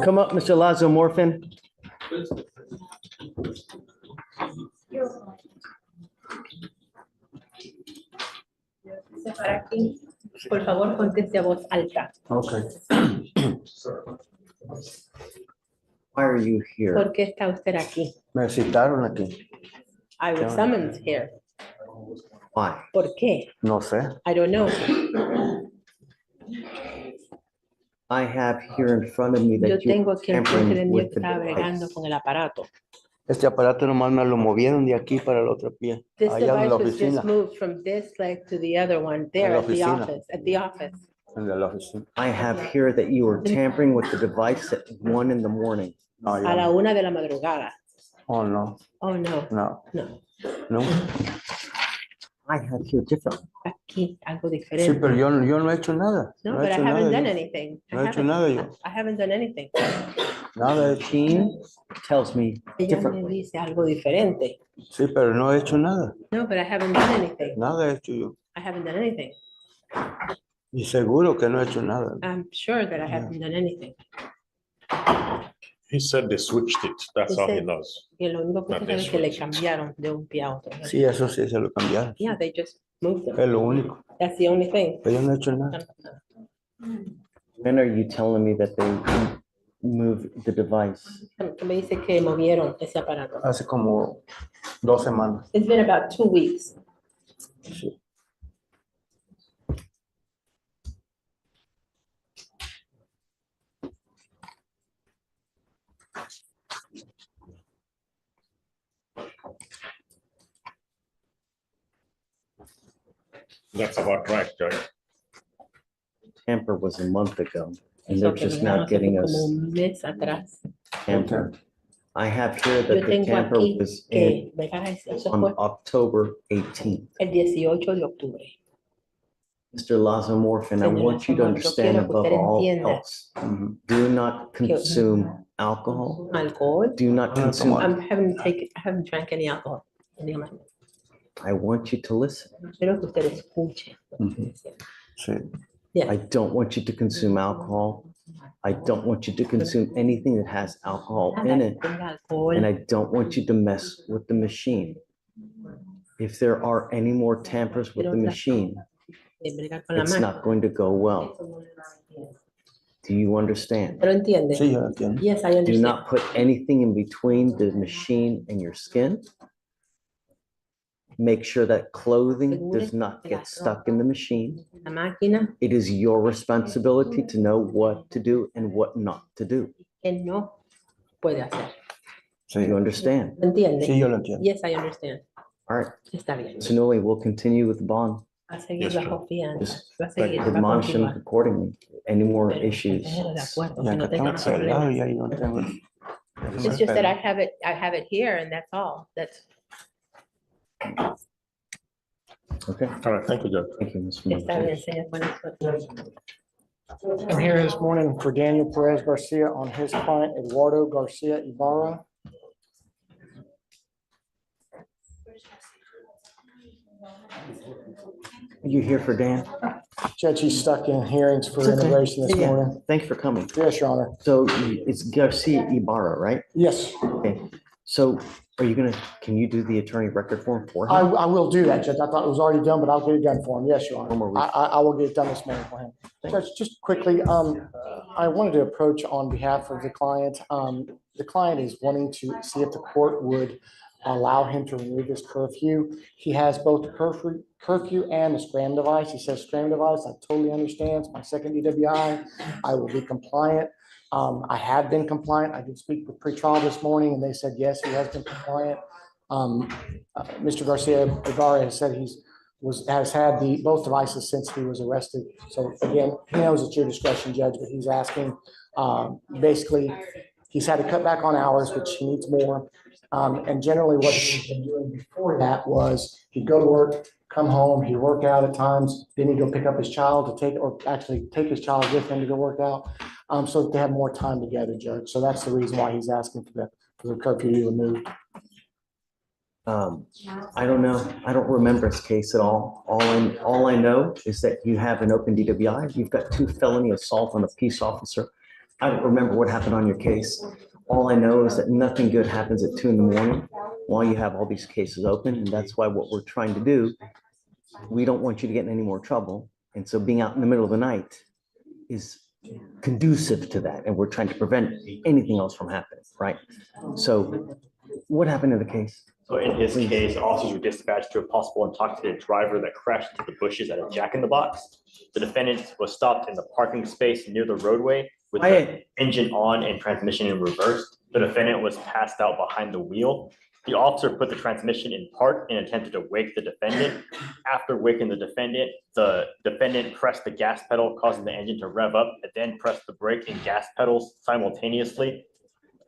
Come up, Mr. Lazo Morfin. Por favor, conteste a voz alta. Okay. Why are you here? ¿Por qué está usted aquí? Me citaron aquí. I was summoned here. Why? ¿Por qué? No sé. I don't know. I have here in front of me Yo that you tengo aquí enfrente de tampering mí with que the está bregando device. con el aparato. Este aparato nomás me lo movieron de aquí para el otro pie. This Allá en device la was oficina. just moved from this leg to the other one there la at the oficina. office, at the office. En la oficina. I have here that you were tampering with the device at 1 in the morning. No, A la 1 de la madrugada. Oh, no. Oh, no. No. No. No. I have here different. aquí algo Sí, diferente. pero yo no he hecho nada. No, No he but I hecho haven't nada done yo. anything. I No he hecho haven't. nada yo. I haven't done anything. Nada he hecho. Jean tells me Ella me differently. dice algo diferente. Sí, pero no he hecho nada. No, but I haven't done anything. Nada he hecho yo. I haven't done anything. Y seguro que no he hecho nada. I'm sure that I haven't done anything. He said they switched it. That's all he Dice knows. que lo único que That se they sabe es que le switched it. cambiaron de un pie a otro. Sí, eso sí, se lo cambiaron. Yeah, they just moved Es them. lo único. That's the only thing. Pero yo no he hecho nada. When are you telling me that they moved the device? Que me dice que movieron ese aparato. Hace como 2 semanas. It's been about 2 weeks. Sí. That's about right, Judge. Tamper was a month ago, and Eso they're que just miraron now hace getting como us un mes atrás. tamper. I have here Yo that the tengo tamper aquí was que, ¿verdad? Eso on fue October 18th. el 18 de octubre. Mr. Lazarmorphin, I Señor want you to Lazarmorphin, yo understand quiero que above usted all entienda. else, do not consume alcohol. Alcohol. Do not consume. I haven't drank any alcohol. I want you to listen. Quiero que usted escuche. Sí. Yeah. I don't want you to consume alcohol. I don't want you to consume anything that has alcohol in it. And I don't want you to mess with the machine. If there are any more tampers with the machine, it's not going to go well. Do you understand? ¿Lo entiende? Sí, yo lo entiendo. Yes, I Do understand. not put anything in between the machine and your skin. Make sure that clothing does not get stuck in the machine. La máquina It is your responsibility to know what to do and what not to do. que no puede hacer. Do you understand? ¿Lo entiende? Sí, yo lo entiendo. Yes, I understand. All right. Está bien. So Noli, we'll continue with the bond. Va a seguir bajo fianza. Just Va a seguir, va a admonish him continuar. accordingly. Any more issues? Pero de acuerdo, Y que no acá tengo tengamos que cerrado problemas. y ahí no tengo. It's just that I have it here and that's all. That's, Okay. All right, thank you, Judge. Thank you, Mr. está bien, Martinez. señor. Buenas noches. I'm here this morning for Daniel Perez Garcia on his client Eduardo Garcia Ibarra. You here for Dan? Judge, he's stuck in hearings for It's okay. immigration this Yeah, yeah. morning. Thanks for coming. Yes, Your Honor. So it's Garcia Ibarra, right? Yes, Okay. So are you can you do the attorney record form for I him? will do that, Judge. I thought it was already done, but I'll get it done for him. Yes, Your One more Honor. week. I will get it done this morning for him. Judge, just quickly, I wanted to approach on behalf of the client. The client is wanting to see if the court would allow him to remove his curfew. He has both the curfew and the scram device. He says scram device, I totally understand. It's my second DWI. I will be compliant. I have been compliant. I did speak with pretrial this morning and they said, yes, he has been compliant. Mr. Garcia Ibarra has said has had both devices since he was arrested. So again, he knows it's your discretion, Judge, but he's asking, basically, he's had to cut back on hours, which he needs more. And generally what he's been doing before that was he'd go to work, come home, he'd work out at times, then he'd go pick up his child or actually take his child with him to go work out. So that they have more time together, Judge. So that's the reason why he's asking for the curfew to be removed. I don't know. I don't remember his case at all. All I know is that you have an open DWI. You've got 2 felony assault on a peace officer. I don't remember what happened on your case. All I know is that nothing good happens at 2 in the morning while you have all these cases open. And that's why what we're trying to do, we don't want you to get in any more trouble. And so being out in the middle of the night is conducive to that. And we're trying to prevent anything else from happening, right? So what happened in the case? So in his case, officers were dispatched to a possible intoxicated driver that crashed into the bushes at a Jack in the Box. The defendant was stopped in the parking space near the roadway with the engine on and transmission in reverse. The defendant was passed out behind the wheel. The officer put the transmission in park and attempted to wake the defendant. After waking the defendant pressed the gas pedal, causing the engine to rev up, and then pressed the brake and gas pedals simultaneously.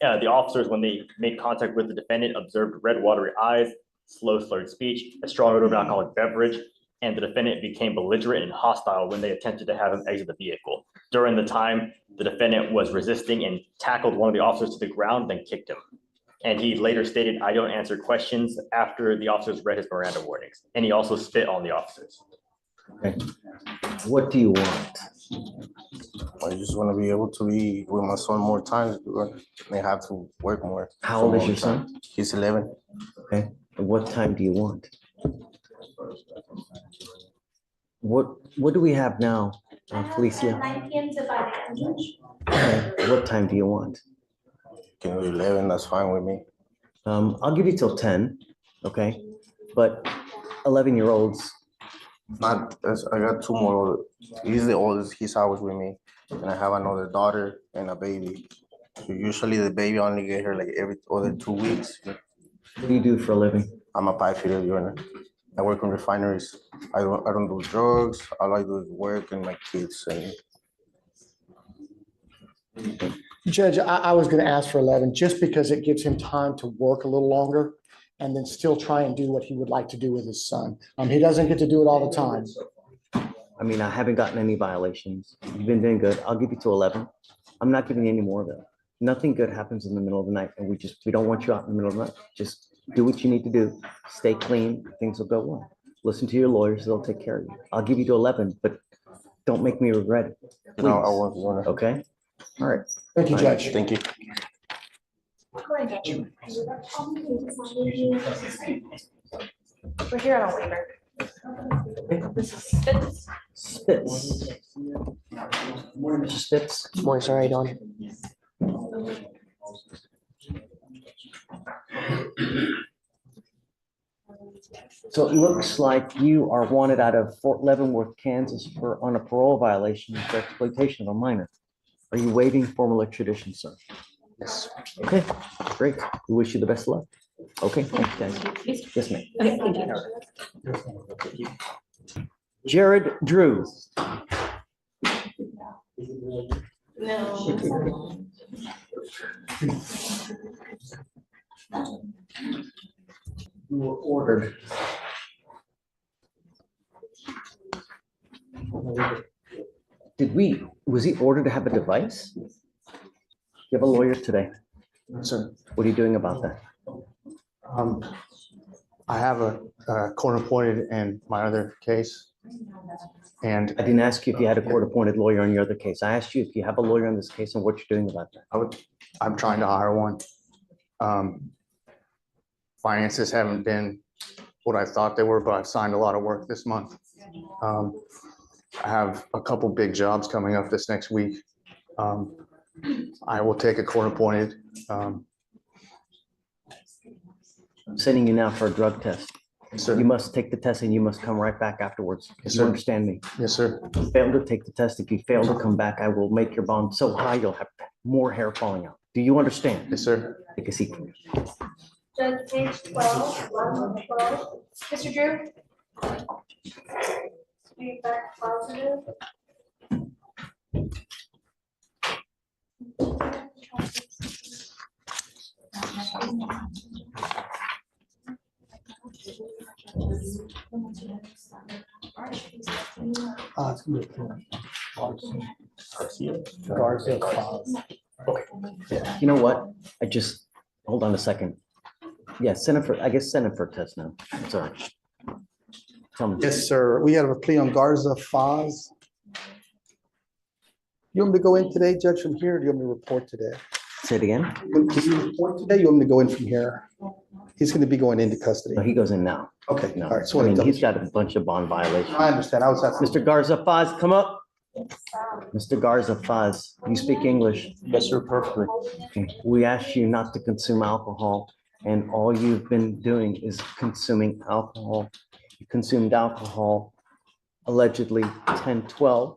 The officers, when they made contact with the defendant, observed red watery eyes, slow slurred speech, a strong odor of an alcoholic beverage, and the defendant became belligerent and hostile when they attempted to have him exit the vehicle. During the time, the defendant was resisting and tackled one of the officers to the ground, then kicked him. And he later stated, "I don't answer questions," after the officers read his Miranda warnings. And he also spit on the officers. Okay. What do you want? I just want to be able to be with my son more times. They have to work more. How old is your son? He's 11. Okay. And what time do you want? What do we have now, Felicia? 9 p.m. to 5 p.m. Okay. What time do you want? Can we do 11? That's fine with me. I'll give you till 10, okay? But 11-year-olds, I got two more. He's the oldest. He's always with me. And I have another daughter and a baby. So usually the baby only get here like every other 2 weeks. what do you do for a living? I'm a pipe fitter unit. I work in refineries. I don't do drugs. All I do is work and my kids. And Judge, I was going to ask for 11 just because it gives him time to work a little longer and then still try and do what he would like to do with his son. He doesn't get to do it all the time. I mean, I haven't gotten any violations. You've been doing good. I'll give you to 11. I'm not giving you any more though. Nothing good happens in the middle of the night, and we don't want you out in the middle of the night. Just do what you need to do. Stay clean. Things will go well. Listen to your lawyers. They'll take care of you. I'll give you to 11, but don't make me regret it. Please. no, I won't. Okay? All right. Thank you, Judge. Thank you. We're here on a waiver. This is Spitz. Spitz. Morning, Mr. Spitz. Morning, sir. How you doing? So it looks like you are wanted out of Fort Leavenworth, Kansas on a parole violation for exploitation of a minor. Are you waiving formal extradition, sir? Yes. Okay, great. We wish you the best of luck. Okay, thanks, guys. Yes, ma'am. Okay, thank you. Jared Drew. No. You were ordered. Was he ordered to have a device? You have a lawyer today. Sir, What are you doing about that? I have a court appointed in my other case. And I didn't ask you if you had a court-appointed lawyer on your other case. I asked you if you have a lawyer on this case and what you're doing about that. I'm trying to hire one. Finances haven't been what I thought they were, but I've signed a lot of work this month. I have a couple big jobs coming up this next week. I will take a court appointed. I'm sending you now for a drug test. Sir. You must take the test and you must come right back afterwards. Yes, You sir. understand me? Yes, sir. Fail to take the test. If you fail to come back, I will make your bond so high you'll have more hair falling out. Do you understand? Yes, sir. Take a seat. Judge, page 12, 12. Mr. Drew? Feedback positive. You know what? Hold on a second. Yeah, send it for a test now. It's all right. Tell me. Yes, sir. We have a plea on Garza Faz. You want me to go in today, Judge, from here, or do you want me to report today? Say it again? Can you report today? You want me to go in from here? He's going to be going into custody. No, he goes in now. Okay, No, all right. So I mean, he's got a bunch of bond violations. I understand. I was asking. Mr. Garza Faz, come up. Mr. Garza Faz, you speak English? Yes, sir. Perfectly. Okay. We asked you not to consume alcohol, and all you've been doing is consuming alcohol. You consumed alcohol allegedly 10-12,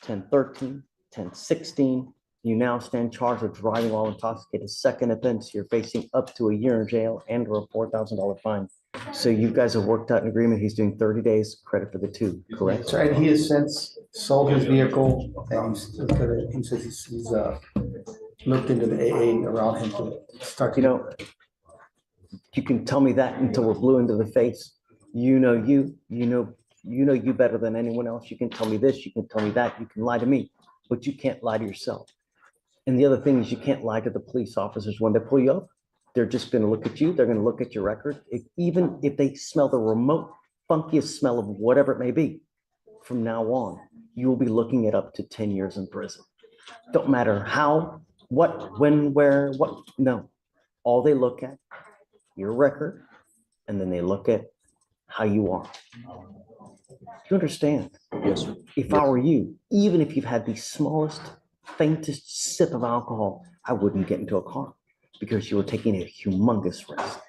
10-13, 10-16. You now stand charged with driving while intoxicated. Second offense, you're facing up to a year in jail and or a $4,000 fine. So you guys have worked out an agreement. He's doing 30 days credit for the two, correct? That's right. He has since sold his vehicle and he says he's looked into the AA around him to start. You know, you can tell me that until we're blue into the face. You know You know you better than anyone else. You can tell me this, you can tell me that, you can lie to me, but you can't lie to yourself. And the other thing is you can't lie to the police officers when they pull you up. They're just gonna look at you, they're gonna look at your record. Even if they smell the remote funkiest smell of whatever it may be, from now on, you will be looking at up to 10 years in prison. Don't matter how, what, when, where, what, no. All they look at, your record, and then they look at how you are. You understand? Yes, sir. If I were you, even if you've had the smallest, faintest sip of alcohol, I wouldn't get into a car because you were taking a humongous risk.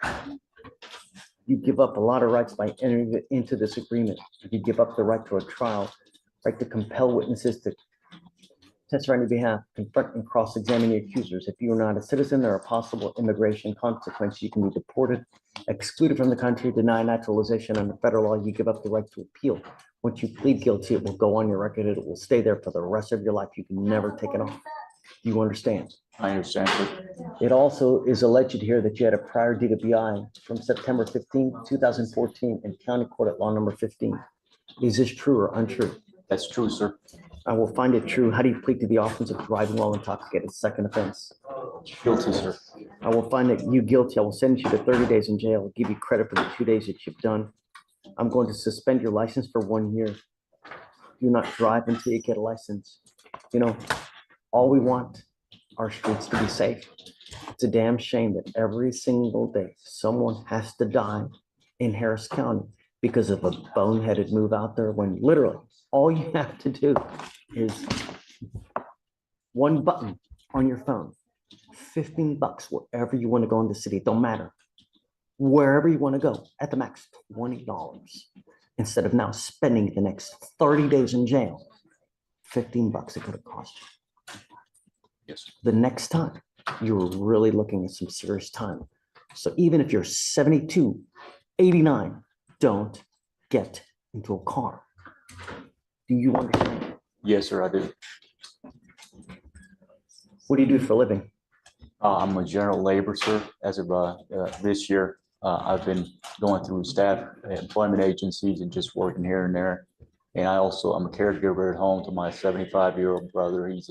You give up a lot of rights by entering into this agreement. You give up the right to a trial, right to compel witnesses to testify on your behalf, confront and cross-examine your accusers. If you are not a citizen, there are possible immigration consequences. You can be deported, excluded from the country, denied naturalization under federal law. You give up the right to appeal. Once you plead guilty, it will go on your record. It will stay there for the rest of your life. You can never take it off. You understand? I understand, sir. It also is alleged here that you had a prior DWI from September 15, 2014 in County Court at Law Number 15. Is this true or untrue? That's true, sir. I will find it true. How do you plead to the offense of driving while intoxicated? Second offense. Guilty, sir. I will find that you guilty. I will send you to 30 days in jail. I'll give you credit for the 2 days that you've done. I'm going to suspend your license for 1 year. Do not drive until you get a license. You know, all we want our streets to be safe. It's a damn shame that every single day someone has to die in Harris County because of a boneheaded move out there when literally all you have to do is one button on your phone, $15 wherever you want to go in the city. It don't matter. Wherever you want to go, at the max, $20. Instead of now spending the next 30 days in jail, $15 it could have cost you. Yes. The next time, you're really looking at some serious time. So even if you're 72, 89, don't get into a car. Do you understand? Yes, sir, I do. What do you do for a living? I'm a general laborer, sir. As of this year, I've been going through staff employment agencies and just working here and there. And I'm a caregiver at home to my 75-year-old brother. He's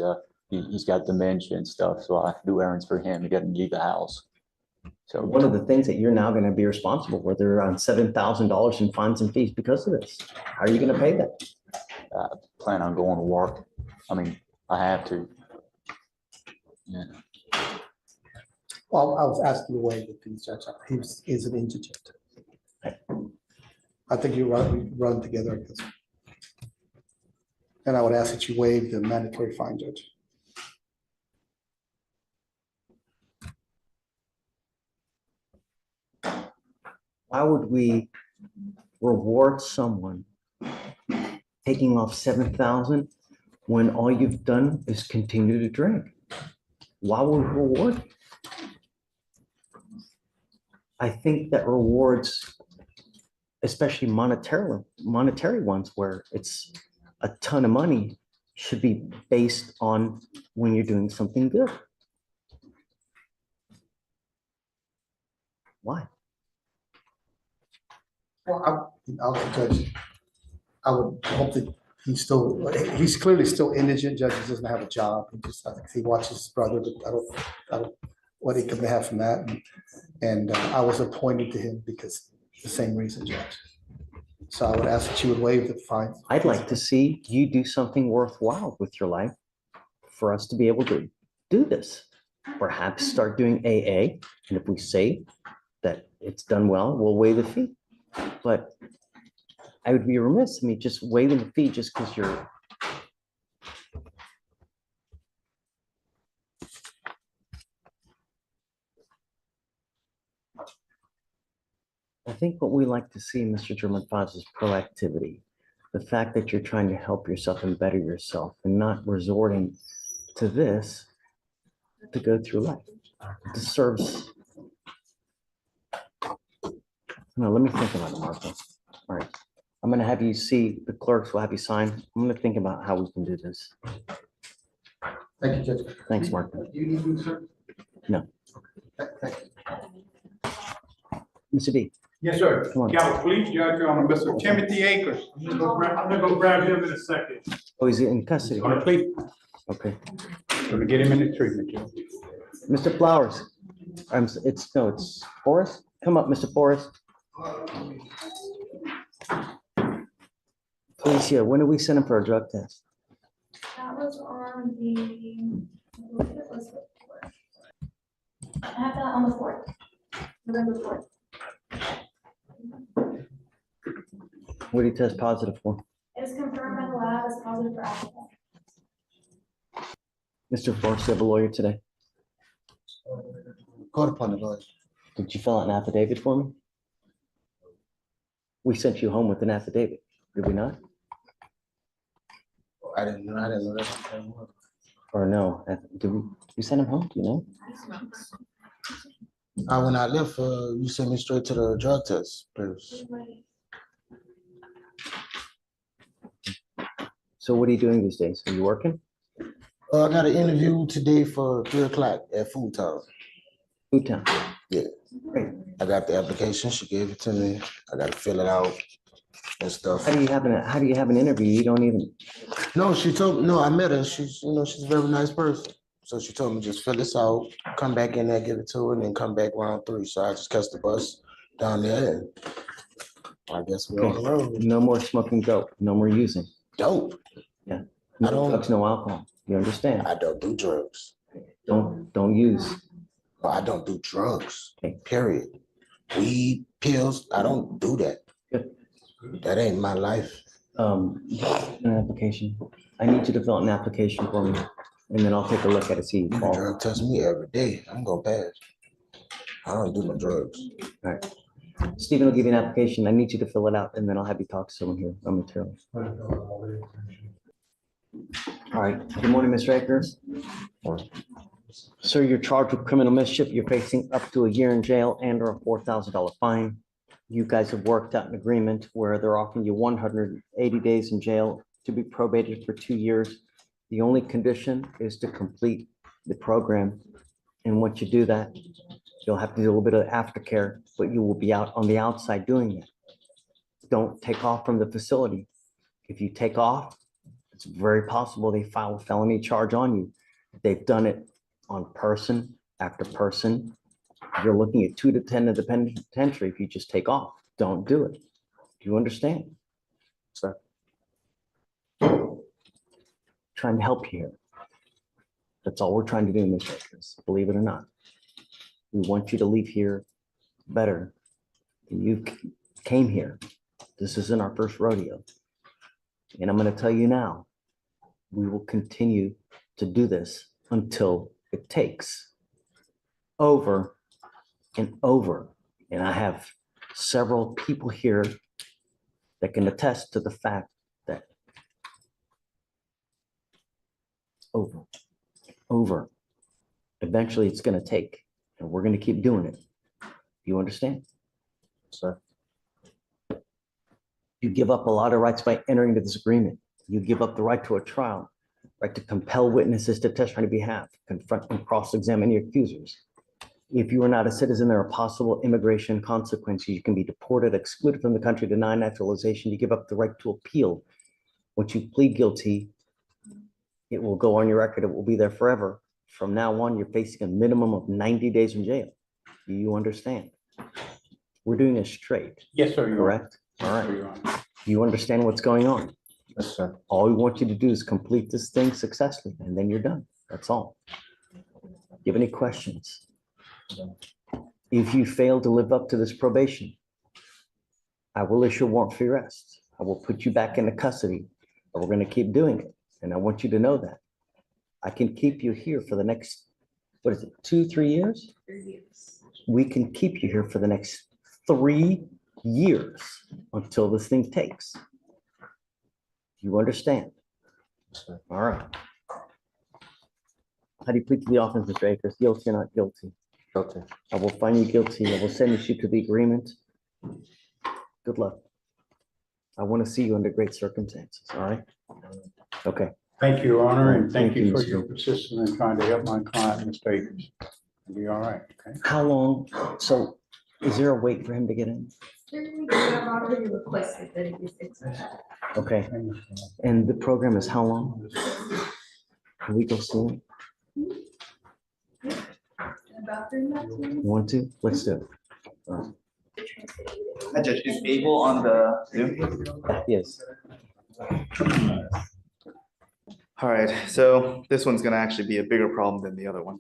got dementia and stuff, so I do errands for him. He doesn't leave the house. So one of the things that you're now going to be responsible for, they're around $7,000 in fines and fees because of this. How are you going to pay that? I plan on going to work. I mean, I have to. Yeah. Well, I was asking the way that these judge, he is an indigent. I think you run together, I guess. And I would ask that you waive the mandatory fine, Judge. Why would we reward someone taking off 7,000 when all you've done is continue to drink? Why would we reward you? I think that rewards, especially monetary ones where it's a ton of money, should be based on when you're doing something good. Why? Well, I'll judge. I would hope that he's clearly still indigent. Judge, he doesn't have a job. I think he watches his brother, but I don't what he could have from that. And I was appointed to him because the same reason, Judge. So I would ask that you would waive the fine. I'd like to see you do something worthwhile with your life for us to be able to do this. Perhaps start doing AA. And if we say that it's done well, we'll waive the fee. But I would be remiss, just waiving the fee just because you're. I think what we like to see, Mr. German-Foz, is proactivity. The fact that you're trying to help yourself and better yourself and not resorting to this to go through life. It deserves. No, let me think about it, Martha. All right. I'm going to have you see, the clerks will have you sign. I'm going to think about how we can do this. Thank you, Judge. Thanks, Martha. Do you need me, sir? No. Thank you. Mr. D. Yes, sir. Come on. Got a police judge on Mr. Timothy Akers. I'm gonna go grab him in a second. Oh, he's in custody. On the police, Okay. gonna get him in the treatment. Joe. Mr. Flowers. It's Forrest. Come up, Mr. Forrest. Felicia, when did we send him for a drug test? That was on the, I believe it was the 4th. I have that on the 4th, November 4th. What did he test positive for? It was confirmed by the lab as positive for alcohol. Mr. Forrest, you have a lawyer today. Call upon the lawyer. Did you fill out an affidavit for me? We sent you home with an affidavit, did we not? I didn't know that. Or no? Did we send him home? Do you know? When I left, you sent me straight to the drug test. So what are you doing these days? Are you working? I got an interview today for 3:00 at Food Town. Food Town? Yeah. Great. I got the application. She gave it to me. I got to fill it out and stuff. How do you have an interview? You don't even. No, she told me, no, I met her. She's a very nice person. So she told me just fill this out, come back in there, give it to her, and then come back round 3. So I just catch the bus down there and I guess we're on the road. No more smoking dope. No more using. Dope? Yeah. No drugs, no alcohol. You understand? I don't do drugs. Don't use. I don't do drugs, period. Weed, pills, I don't do that. Good. That ain't my life. An application. I need you to fill out an application for me, and then I'll take a look at it, see. You can drug test me every day. I'm gonna pass. I don't do no drugs. All right. Stephen will give you an application. I need you to fill it out, and then I'll have you talk to someone here on materials. All right. Good morning, Mr. Akers. Sir, you're charged with criminal mischief. You're facing up to a year in jail and or a $4,000 fine. You guys have worked out an agreement where they're offering you 180 days in jail to be probated for 2 years. The only condition is to complete the program. And once you do that, you'll have to do a little bit of aftercare, but you will be out on the outside doing that. Don't take off from the facility. If you take off, it's very possible they file a felony charge on you. They've done it on person after person. You're looking at 2 to 10 in the penitentiary if you just take off. Don't do it. Do you understand? Sir. Trying to help you here. That's all we're trying to do, Mr. Akers, believe it or not. We want you to leave here better than you came here. This isn't our first rodeo. And I'm going to tell you now, we will continue to do this until it takes over and over. And I have several people here that can attest to the fact that over, eventually it's going to take, and we're going to keep doing it. You understand? Sir. You give up a lot of rights by entering into this agreement. You give up the right to a trial, right to compel witnesses to testify on your behalf, confront and cross-examine your accusers. If you are not a citizen, there are possible immigration consequences. You can be deported, excluded from the country, denied naturalization. You give up the right to appeal. Once you plead guilty, it will go on your record. It will be there forever. From now on, you're facing a minimum of 90 days in jail. Do you understand? We're doing this straight. Yes, sir. Correct? All right. Do you understand what's going on? Yes, sir. All we want you to do is complete this thing successfully, and then you're done. That's all. Do you have any questions? If you fail to live up to this probation, I will issue a warrant for your arrest. I will put you back into custody, but we're going to keep doing it. And I want you to know that. I can keep you here for the next, 2, 3 years? 3 years. We can keep you here for the next 3 years until this thing takes. You understand? All right. How do you plead to the offense, Mr. Akers? Guilty or not guilty? Guilty. I will find you guilty. I will sentence you to the agreement. Good luck. I want to see you under great circumstances, all right? Okay. Thank you, Your Honor, and thank you for Mr. your persistence in trying to help my client, Mr. Akers. It'll be all right, okay? How long, so Is there a wait for him to get in? I've already requested that it be 6 o'clock. Okay. And the program is how long? Can we go soon? About 3 months. maybe? Want to? Let's do it. Hi, Judge, is Abel on the Zoom? Yes. All right, so this one's gonna actually be a bigger problem than the other one.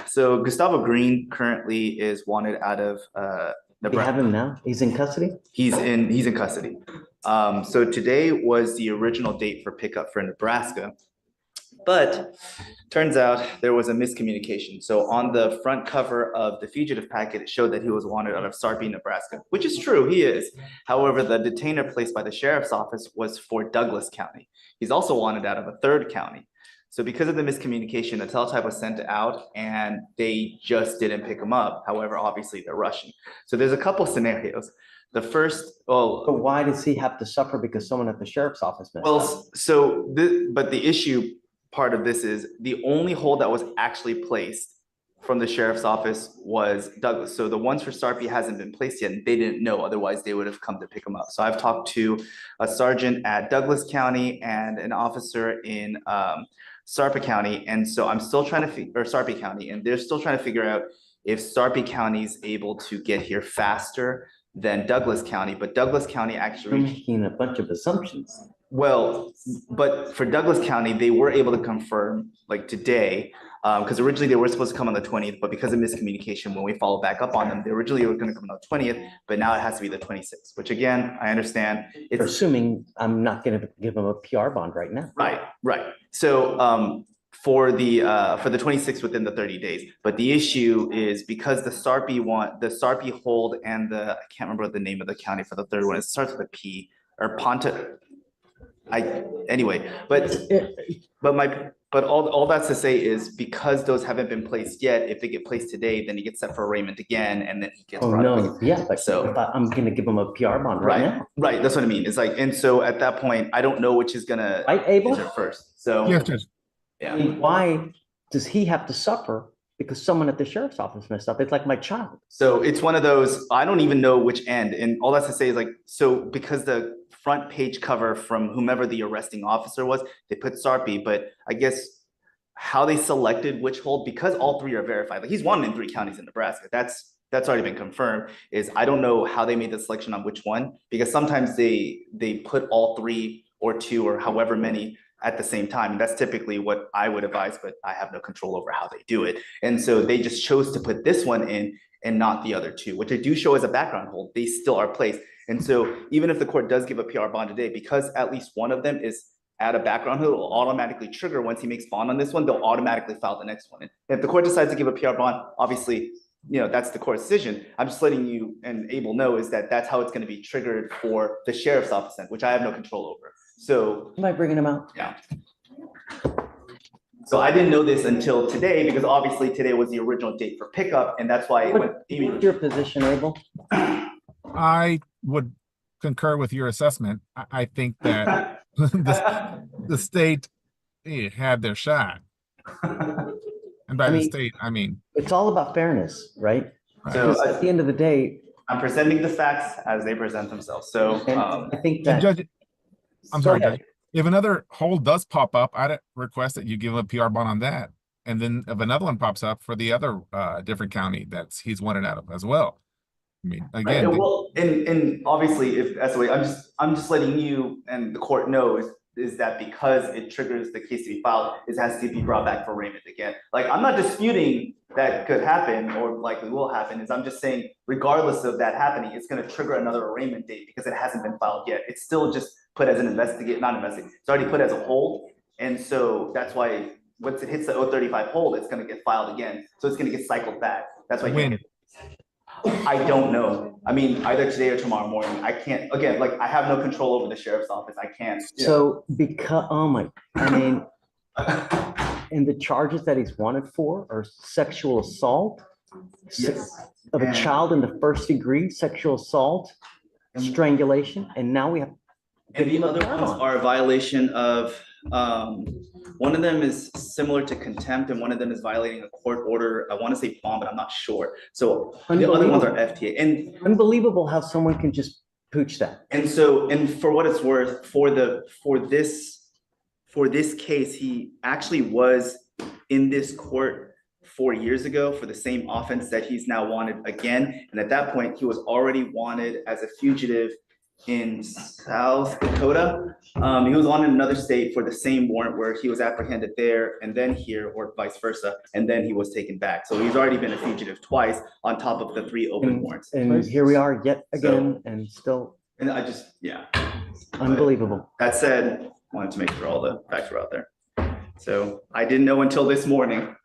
So Gustavo Green currently is wanted out of We have him now? He's in custody? He's in custody. So today was the original date for pickup for Nebraska. But turns out there was a miscommunication. So on the front cover of the fugitive packet, it showed that he was wanted out of Sarpy, Nebraska, which is true, he is. However, the detainer placed by the sheriff's office was for Douglas County. He's also wanted out of a third county. So because of the miscommunication, the teletype was sent out and they just didn't pick him up. However, obviously they're rushing. So there's a couple scenarios. The first, But why does he have to suffer because someone at the sheriff's office messed up? well, so but the issue part of this is the only hold that was actually placed from the sheriff's office was Douglas. So the ones for Sarpy hasn't been placed yet, and they didn't know, otherwise they would have come to pick him up. So I've talked to a sergeant at Douglas County and an officer in Sarpy County, and so I'm still trying to or Sarpy County, and they're still trying to figure out if Sarpy County is able to get here faster than Douglas County, but Douglas County You're actually, making a bunch of assumptions. well, but for Douglas County, they were able to confirm like today, because originally they were supposed to come on the 20th, but because of miscommunication, when we followed back up on them, they originally were gonna come on the 20th, but now it has to be the 26th, which again, I understand. You're It's assuming I'm not gonna give him a PR bond right now. right. So for the 26th within the 30 days, but the issue is because the Sarpy hold and I can't remember what the name of the county for the third one, it starts with a P or Ponta. Anyway, but all that's to say is because those haven't been placed yet, if they get placed today, then he gets set for arraignment again, and then he gets. Oh, brought up no, again. yeah, but So- if I'm gonna give him a PR bond right now. Right, that's what I mean. It's like, and so at that point, I don't know which is gonna Right, Abel? answer first, so. Yes, Judge. I Yeah, mean, why does he have to suffer because someone at the sheriff's office messed up? It's like my child. so it's one of those, I don't even know which end, and all that's to say is like, so because the front page cover from whomever the arresting officer was, they put Sarpy, but I guess how they selected which hold, because all three are verified, like he's wanted in 3 counties in Nebraska, that's already been confirmed, is I don't know how they made the selection on which one, because sometimes they put all 3 or 2 or however many at the same time, and that's typically what I would advise, but I have no control over how they do it. And so they just chose to put this one in and not the other 2, which they do show as a background hold, they still are placed. And so even if the court does give a PR bond today, because at least one of them is at a background hold, it will automatically trigger once he makes bond on this one, they'll automatically file the next one. And if the court decides to give a PR bond, obviously, that's the court's decision. I'm just letting you and Abel know is that that's how it's going to be triggered for the sheriff's office, which I have no control over. So. Am I bringing him out? Yeah. So I didn't know this until today, because obviously today was the original date for pickup, and that's why. What's your position, Abel? I would concur with your assessment. I think that the state had their shot. And by the state, I mean. It's all about fairness, right? So Because at the end of the day. I'm presenting the facts as they present themselves. So I think And that. Judge, I'm sorry, Go ahead. Judge. If another hold does pop up, I'd request that you give a PR bond on that. And then if another one pops up for the other different county he's wanted out of as well. I mean, again. Right, well, and obviously, if that's the way, I'm just letting you and the court know is that because it triggers the case to be filed, it has to be brought back for arraignment again. Like, I'm not disputing that could happen or likely will happen, I'm just saying, regardless of that happening, it's gonna trigger another arraignment date because it hasn't been filed yet. It's still just put as an it's already put as a hold. And so that's why once it hits the 035 hold, it's gonna get filed again. So it's gonna get cycled back. That's why. When? I don't know. I mean, either today or tomorrow morning. I can't, again, like I have no control over the sheriff's office. I can't. So and the charges that he's wanted for are sexual assault of a child in the 1st degree, sexual assault, strangulation, and now we have And Give him the a other PR ones bond. are a violation of, one of them is similar to contempt and one of them is violating a court order. I want to say bond, but I'm not sure. So the other ones are FTA. And Unbelievable how someone can just pooch that. And so, and for what it's worth, for this case, he actually was in this court 4 years ago for the same offense that he's now wanted again. And at that point, he was already wanted as a fugitive in South Dakota. He was on in another state for the same warrant where he was apprehended there and then here, or vice versa, and then he was taken back. So he's already been a fugitive twice on top of the 3 open warrants. And here we are yet again, and still. And I just, yeah. Unbelievable. That said, wanted to make sure all the facts were out there. So I didn't know until this morning.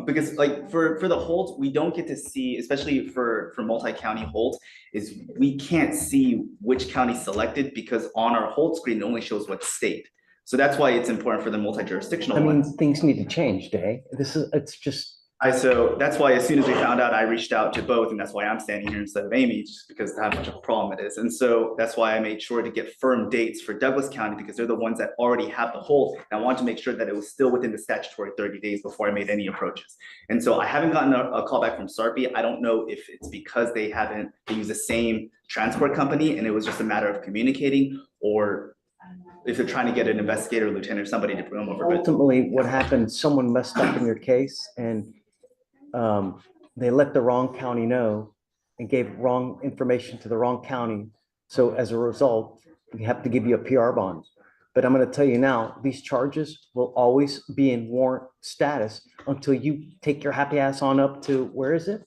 Because like for the holds, we don't get to see, especially for multi-county holds, is we can't see which county selected because on our hold screen, it only shows what state. So that's why it's important for the multi-jurisdictional I mean, ones. things need to change, Day. It's just. So that's why as soon as we found out, I reached out to both, and that's why I'm standing here instead of Amy, just because of how much of a problem it is. And so that's why I made sure to get firm dates for Douglas County, because they're the ones that already have the hold. And I wanted to make sure that it was still within the statutory 30 days before I made any approaches. And so I haven't gotten a call back from Sarpy. I don't know if it's because they use the same transport company and it was just a matter of communicating, or if they're trying to get an investigator, lieutenant, or somebody to bring them over. But Ultimately, what happened, someone messed up in your case and they let the wrong county know and gave wrong information to the wrong county. So as a result, we have to give you a PR bond. But I'm going to tell you now, these charges will always be in warrant status until you take your happy ass on up to, where is it?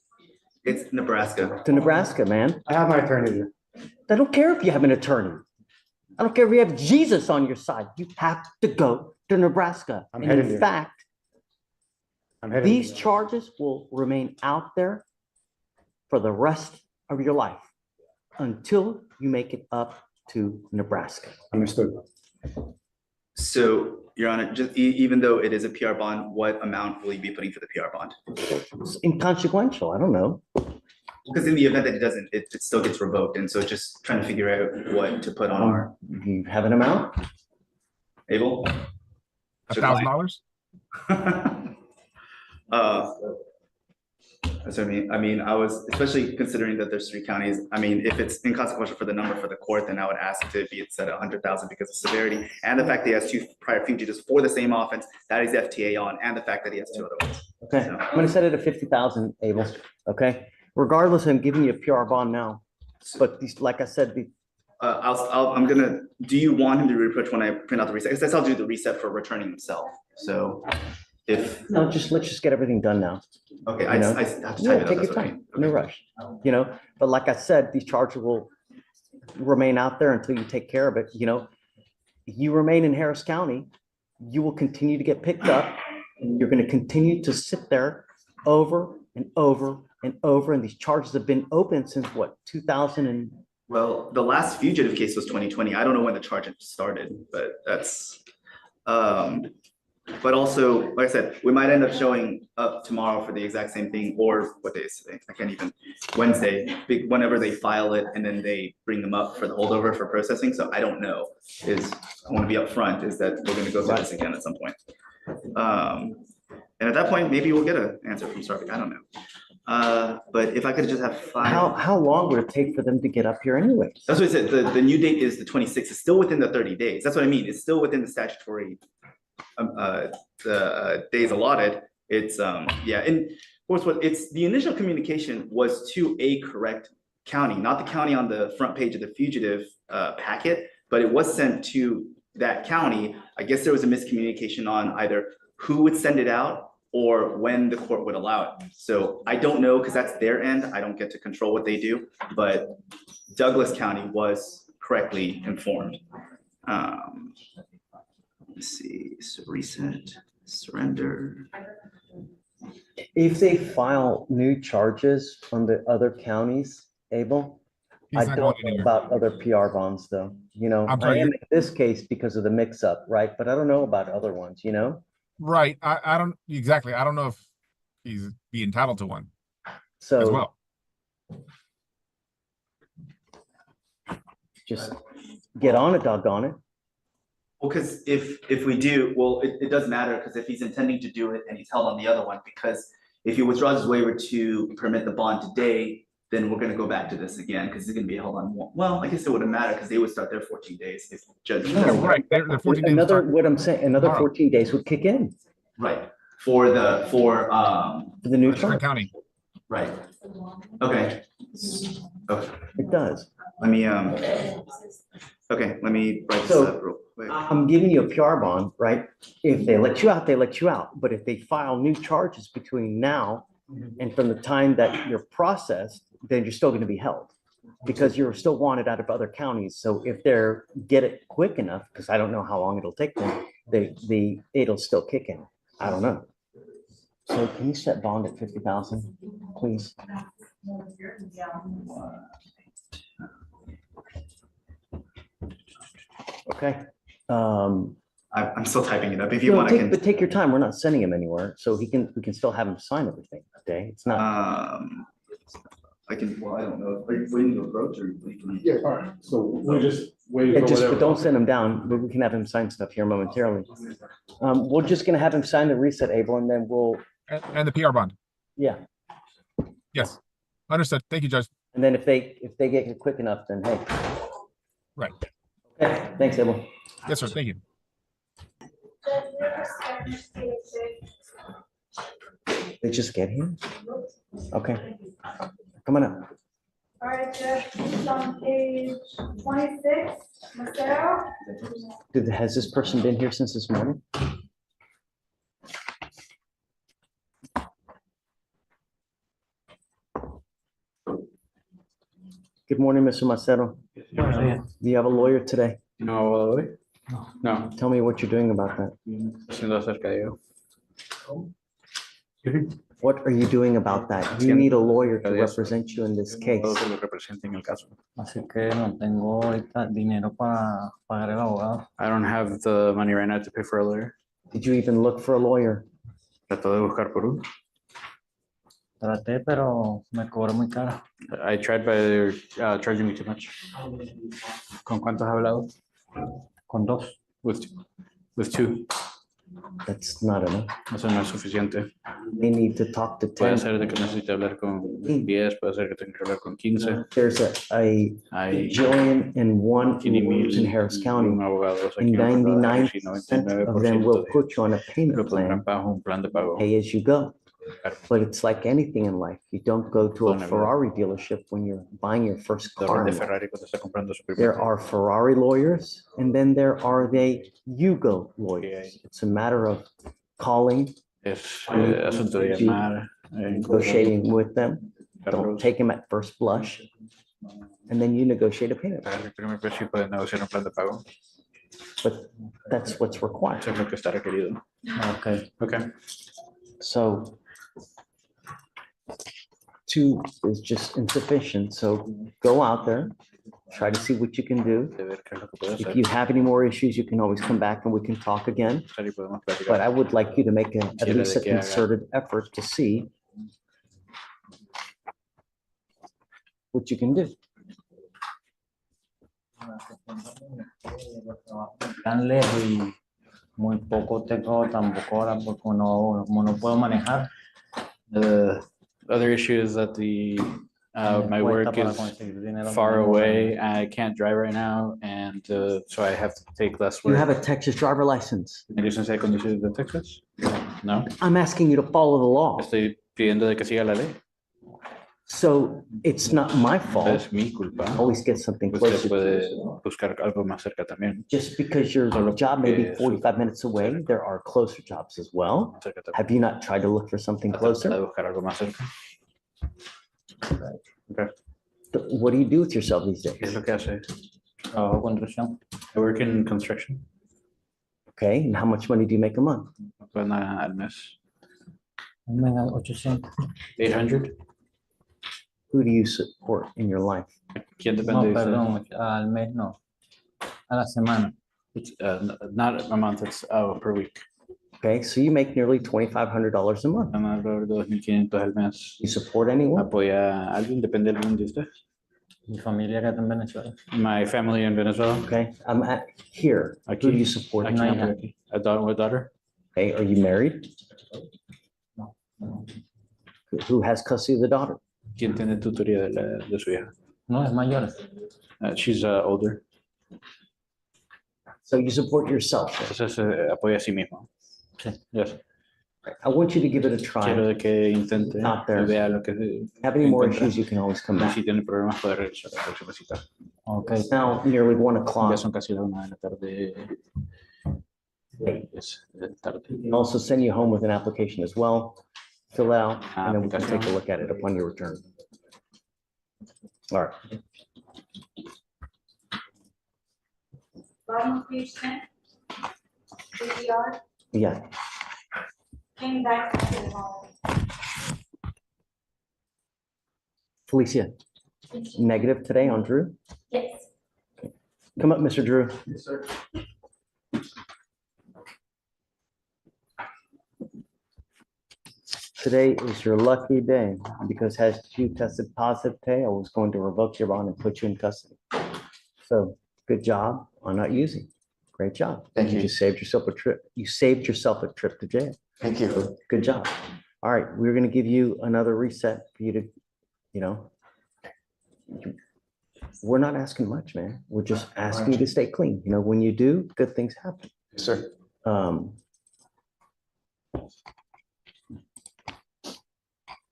It's Nebraska. To Nebraska, man. I have my attorney here. I don't care if you have an attorney. I don't care if you have Jesus on your side. You have to go to Nebraska. I'm And headed in there. fact, I'm headed these there. charges will remain out there for the rest of your life until you make it up to Nebraska. Understood. So, Your Honor, just even though it is a PR bond, what amount will you be putting for the PR bond? It's inconsequential. I don't know. Because in the event that it doesn't, it still gets revoked. And so just trying to figure out what to put on our, You have an amount? Abel? $1,000? So I mean, I was, especially considering that there's 3 counties. I mean, if it's inconsequential for the number for the court, then I would ask to be set at 100,000 because of severity and the fact that he has 2 prior fugitives for the same offense that he's FTA on, and the fact that he has 2 other ones. Okay, So, I'm gonna set it at 50,000, Abel, okay? Regardless, I'm giving you a PR bond now, but these, like I said, the, do you want him to reapproach when I print out the reset? Because I'll do the reset for returning himself. So if, no, let's just get everything done now. okay, You I know? have to type Yeah, it up. take That's your okay. time, no rush, you know? But like I said, these charges will remain out there until you take care of it, you know? You remain in Harris County, you will continue to get picked up, and you're gonna continue to sit there over and over and over, and these charges have been open since what, 2000 and? Well, the last fugitive case was 2020. I don't know when the charge started, but that's, but also, like I said, we might end up showing up tomorrow for the exact same thing, or what day is today? I can't even, Wednesday, whenever they file it and then they bring them up for the holdover for processing. So I don't know, I want to be upfront, is that we're gonna go through this again at some point. And at that point, maybe we'll get an answer from Sarpy, I don't know. But if I could just have 5. How long would it take for them to get up here anyway? That's what I said, the new date is the 26th, it's still within the 30 days, that's what I mean, it's still within the statutory days allotted. It's yeah, and of course, it's the initial communication was to a correct county, not the county on the front page of the fugitive packet, but it was sent to that county. I guess there was a miscommunication on either who would send it out or when the court would allow it. So I don't know, because that's their end. I don't get to control what they do, but Douglas County was correctly informed. Let's see, so reset, surrender. If they file new charges from the other counties, Abel, I He's not don't going know anywhere. about other PR bonds though, you know, I'm I sorry, am in this case because of the mix up, right? But I don't know about other ones, you know? Right. I don't exactly. I don't know if he's be entitled to one So as well. just Get on it, doggone it. Well, because if we do, well, it does matter, because if he's intending to do it and he's held on the other one, because if he withdraws his waiver to permit the bond today, then we're gonna go back to this again, because he's gonna be held on one. Well, I guess it wouldn't matter, because they would start their 14 days if judge. Yeah, right. They're 14 days. Another, what I'm saying, another tomorrow. 14 days would kick in Right, for the new Fleischer term. County. right, okay. Okay, It does. let me, okay, let me write this So, up real quick. I'm giving you a PR bond, right? If they let you out, they let you out. But if they file new charges between now and from the time that you're processed, then you're still going to be held because you're still wanted out of other counties. So if they're get it quick enough, because I don't know how long it'll take them, it'll still kick in. I don't know. So can you set bond at 50,000, please? Okay. I'm still typing it up. If you No, want, I can. but take your time. We're not sending him anywhere, so we can still have him sign everything today. It's not. I can, well, I don't know. Are you waiting to approach or? Yeah, all right. So we're just waiting Yeah, for just, but whatever. don't send him down, but we can have him sign stuff here momentarily. We're just gonna have him sign the reset, Abel, and then we'll, And the PR bond. yeah. Yes. Understood. Thank you, Judge. And then if they get it quick enough, then hey. Right. Okay, thanks, Abel. Yes, sir. Thank you. They just get here? Okay. Come on up. All right, Jeff, it's on page 26, Macero. Has this person been here since this morning? Good morning, Mr. Macero. Do you have a lawyer today? No, no. Tell me what you're doing about that. Haciendo acerca de ello. What are you doing about that? You need a lawyer to represent you in this case. Todo que lo represente en el caso. Así que no tengo ahorita dinero para pagar el abogado. I don't have the money right now to pay for a lawyer. Did you even look for a lawyer? Trato de buscar por uno. Traté, pero me cobró muy caro. I tried by charging me too much. ¿Con cuántos has hablado? Con dos. With two. That's not enough. Eso no es suficiente. They need to talk to Puede 10. ser de que necesite hablar con 10, puede ser que tenga que hablar con 15. There's a bajillion and one lawyers in Harris County, Un abogado aquí and en 99% of them will put you on a payment lo plan, pondrán bajo un plan de pago. pay as you go. But it's like anything in life. You don't go to a Toda la vida. Ferrari dealership when you're buying your first car. De Ferrari cuando está comprando su primer There carro. are Ferrari lawyers, and then there are the Yugo lawyers. It's a matter of calling, Es asunto de llamar, negotiating with them. Don't take them at first blush. And then you negotiate a payment. pagar el primer precio y puede negociar un plan de pago. But that's what's required. Eso es lo que está requerido. Okay. Okay. So two is just insufficient. So go out there, try to see what you can do. De ver qué es lo que puede If hacer. you have any more issues, you can always come back and we can talk again. Ahí podemos platicar. But I would like you to make at Quiere least a de que haga. concerted effort to see what you can do. Tan lejos y muy poco tengo tampoco ahora porque como no puedo manejar. The other issue is that my cuesta work para is conseguir dinero far para away. I can't drive right now, and so I have to take less You work. have a Texas driver license. ¿Mi licencia de conducir de Texas? No. I'm asking you to follow the law. Estoy pidiendo de que siga la ley. So it's not my fault. Es mi culpa. Always get something Usted closer to puede this. buscar algo más cerca también. Just because your Solo job may be porque 45 minutes away, there are closer jobs as well. Cerca también. Have you not tried to look for something Ha tratado de closer? buscar algo más cerca. Okay. What do you do with yourself these ¿Qué es days? lo que hace? trabajo construcción. I work in construction. Okay, and how much money do you make a month? Gana al mes. Me da 800. 800. Who do you support in your life? ¿Quién No, depende de usted? perdón, al mes no. A la semana. It's not a month, it's per week. Okay, so you make nearly $2,500 a month. Gana alrededor de 2,500 al mes. You support anyone? ¿Apoya a alguien? ¿Depende de alguien de usted? Mi familia que está en Venezuela. My family in Venezuela. Okay, I'm at here. Who do you support? Aquí, Una hija. aquí. A daughter. Okay, are you married? Who has custody of the daughter? ¿Quién tiene tutoría de su hija? No, es mayor. She's older. So you support yourself. Entonces apoya a sí mismo. Sí. Yes. I want you to give it a try. Quiero de que intente Not there. y vea lo que Have any more encuentra. issues, you can always come Y back. si tiene problemas puede regresar a la próxima cita. Okay, it's now nearly 1 Ya o'clock. son casi la 1 de la tarde. Es tarde. We can also send you home with an application as well. Fill it out, and then we can take a look at it upon your return. All right. Bottom of page 10. DDR Yeah, came back to the home. Felicia, negative today on Drew? Yes. Come up, Mr. Drew. Yes, sir. Today is your lucky day because had you tested positive today, I was going to revoke your bond and put you in custody. So good job on not using. Great job. Thank you. just saved yourself a trip. You saved yourself a trip to jail. Thank you. Good job. All right, we're gonna give you another reset for you to, you know. We're not asking much, man. We're just asking you to stay clean. You know, when you do, good things happen. Yes, sir.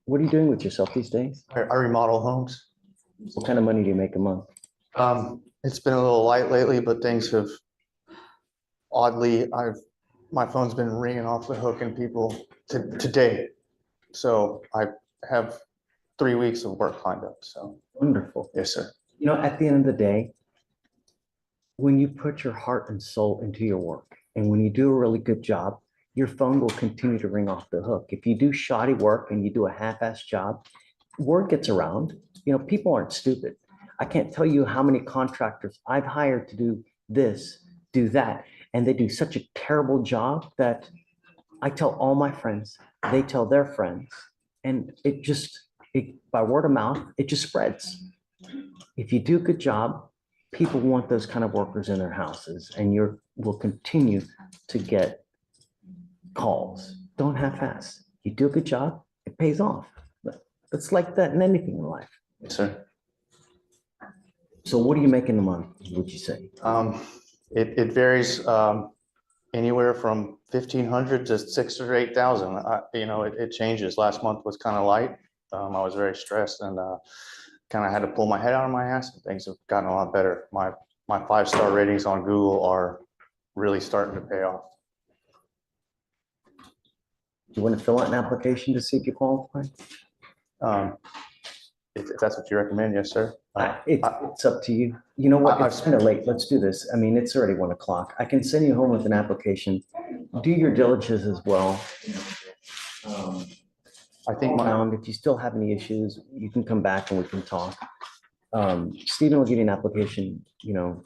What are you doing with yourself these days? I remodel homes. What kind of money do you make a month? It's been a little light lately, but things have oddly, my phone's been ringing off the hook and people today. So I have 3 weeks of work lined up, so. Wonderful. Yes, sir. You know, at the end of the day, when you put your heart and soul into your work, and when you do a really good job, your phone will continue to ring off the hook. If you do shoddy work and you do a half-assed job, word gets around. You know, people aren't stupid. I can't tell you how many contractors I've hired to do this, do that, and they do such a terrible job that I tell all my friends, they tell their friends, and by word of mouth, it just spreads. If you do a good job, people want those kind of workers in their houses, and will continue to get calls. Don't half-ass. You do a good job, it pays off. It's like that in anything in life. Yes, sir. So what are you making a month, would you say? It varies anywhere from 1,500 to 6,000 or 8,000. You know, it changes. Last month was kind of light. I was very stressed and kind of had to pull my head out of my ass, and things have gotten a lot better. My 5-star ratings on Google are really starting to pay off. Do you want to fill out an application to see if you qualify? If that's what you recommend, yes, sir. It's up to you. You know what? It's kind of late. Let's do this. I mean, it's already 1 o'clock. I can send you home with an application. Do your diligence as well. I think if you still have any issues, you can come back and we can talk. Stephen will give you an application, you know,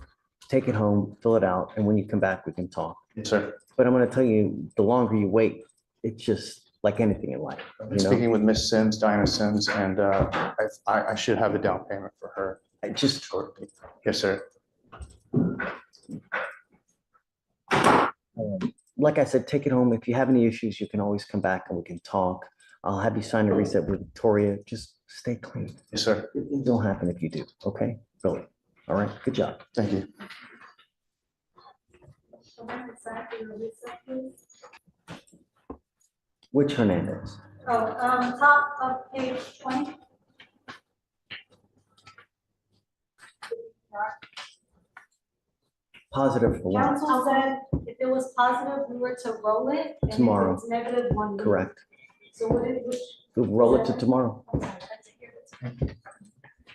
take it home, fill it out, and when you come back, we can talk. Yes, sir. But I'm going to tell you, the longer you wait, it's just like anything in life. I've been speaking with Miss Sims, Diana Sims, and I should have a down payment for her. Just shortly. Yes, sir. Like I said, take it home. If you have any issues, you can always come back and we can talk. I'll have you sign a reset with Victoria. Just stay clean. Yes, sir. It will happen if you do. Okay? Really. All right. Good job. Thank you. Which Hernandez? Top of page 20. Positive for what? Council said if it was positive, we were to roll it. And if Tomorrow. it's negative, 1 week. Correct. So what did, which? We'll roll it to tomorrow.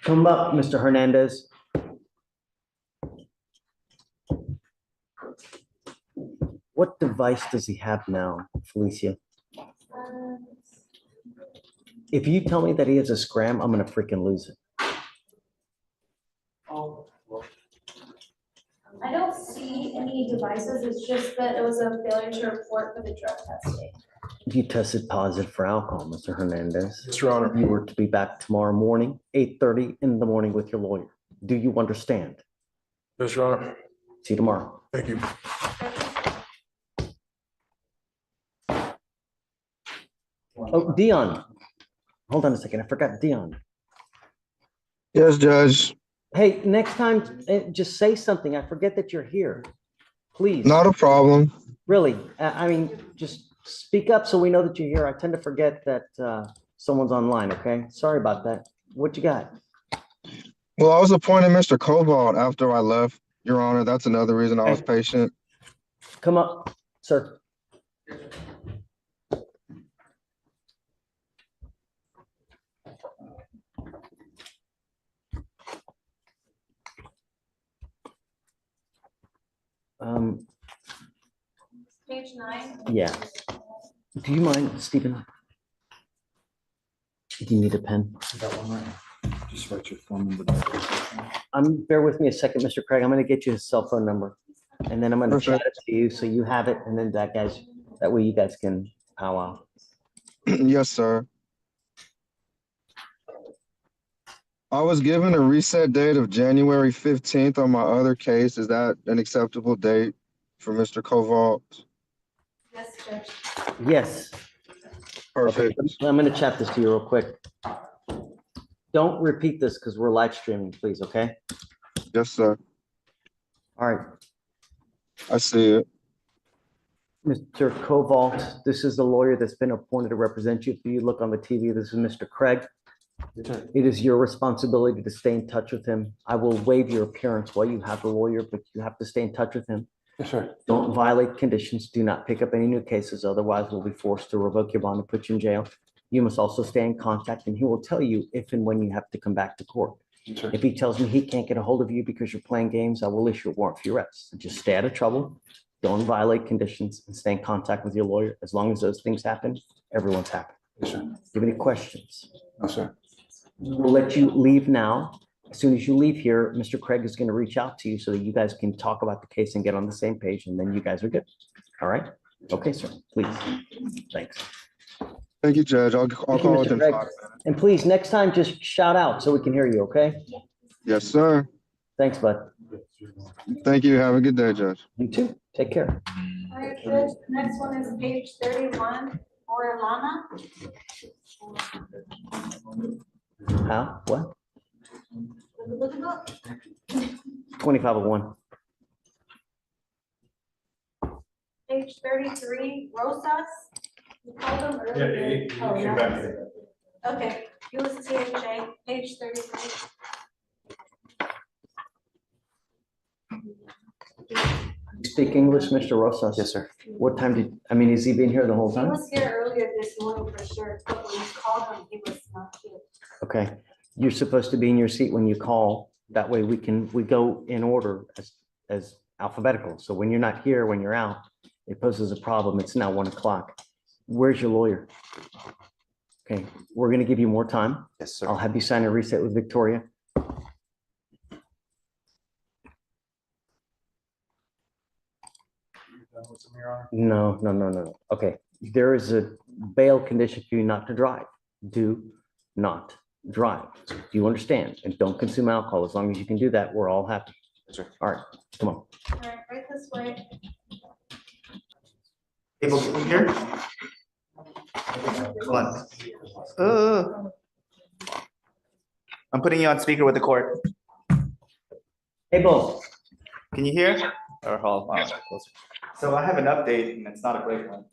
Come up, Mr. Hernandez. What device does he have now, Felicia? If you tell me that he has a scram, I'm gonna freaking lose it. I don't see any devices. It's just that it was a failure to report for the drug testing. You tested positive for alcohol, Mr. Hernandez. Yes, Your Honor. You were to be back tomorrow morning, 8:30 in the morning with your lawyer. Do you understand? Yes, Your Honor. See you tomorrow. Thank you. Oh, Dion. Hold on a second. I forgot Dion. Yes, Judge. Hey, next time, just say something. I forget that you're here. Please. Not a problem. Really, I mean, just speak up so we know that you're here. I tend to forget that someone's online, okay? Sorry about that. What you got? Well, I was appointing Mr. Cobalt after I left, Your Honor. That's another reason I was patient. Come up, sir. Page 9. Yeah. Do you mind, Stephen? Do you need a pen? That one, right? Just write your phone number. Bear with me a second, Mr. Craig. I'm gonna get you his cell phone number. And then I'm gonna chat it to you so you have it, and then that way you guys can powwow. Yes, sir. I was given a reset date of January 15th on my other case. Is that an acceptable date for Mr. Cobalt? Yes, Judge. Yes. Perfect. Okay, I'm gonna chat this to you real quick. Don't repeat this because we're live streaming, please, okay? Yes, sir. All right. I see it. Mr. Cobalt, this is the lawyer that's been appointed to represent you. If you look on the TV, this is Mr. Craig. It is your responsibility to stay in touch with him. I will waive your appearance while you have the lawyer, but you have to stay in touch with him. Yes, sir. Don't violate conditions. Do not pick up any new cases. Otherwise, we'll be forced to revoke your bond and put you in jail. You must also stay in contact, and he will tell you if and when you have to come back to court. Yes, sir. If he tells me he can't get a hold of you because you're playing games, I will issue a warrant for your arrest. So just stay out of trouble. Don't violate conditions and stay in contact with your lawyer. As long as those things happen, everyone's happy. Yes, sir. Do you have any questions? No, sir. We'll let you leave now. As soon as you leave here, Mr. Craig is going to reach out to you so that you guys can talk about the case and get on the same page, and then you guys are good. All right? Okay, sir, please. Thanks. Thank you, Judge. I'll Thank you, call Mr. within Craig. 5 minutes. And please, next time, just shout out so we can hear you, okay? Yes, sir. Thanks, bud. Thank you. Have a good day, Judge. You too. Take care. All right, Judge, the next one is page 31, Orellana. How? What? Look it up. 2501. Page 33, Rosas. You called him earlier. he Oh, came no. back here. Okay, he was THA, page 33. Speak English, Mr. Rosas? Yes, sir. What time has he been here the whole He time? was here earlier this morning for sure, but when you called him, he was not here. Okay. You're supposed to be in your seat when you call. That way we go in order as alphabetical. So when you're not here, when you're out, it poses a problem. It's now 1 o'clock. Where's your lawyer? Okay, we're gonna give you more time. Yes, sir. I'll have you sign a reset with Victoria. No. Okay, there is a bail condition for you not to drive. Do not drive. Do you understand? And don't consume alcohol. As long as you can do that, we're all happy. Yes, sir. All right, come on. All right, right this way. Able to come here? Come on. I'm putting you on speaker with the court. Hey, Bo. Can you hear? Or hold on, closer. So I have an update, and it's not a great one.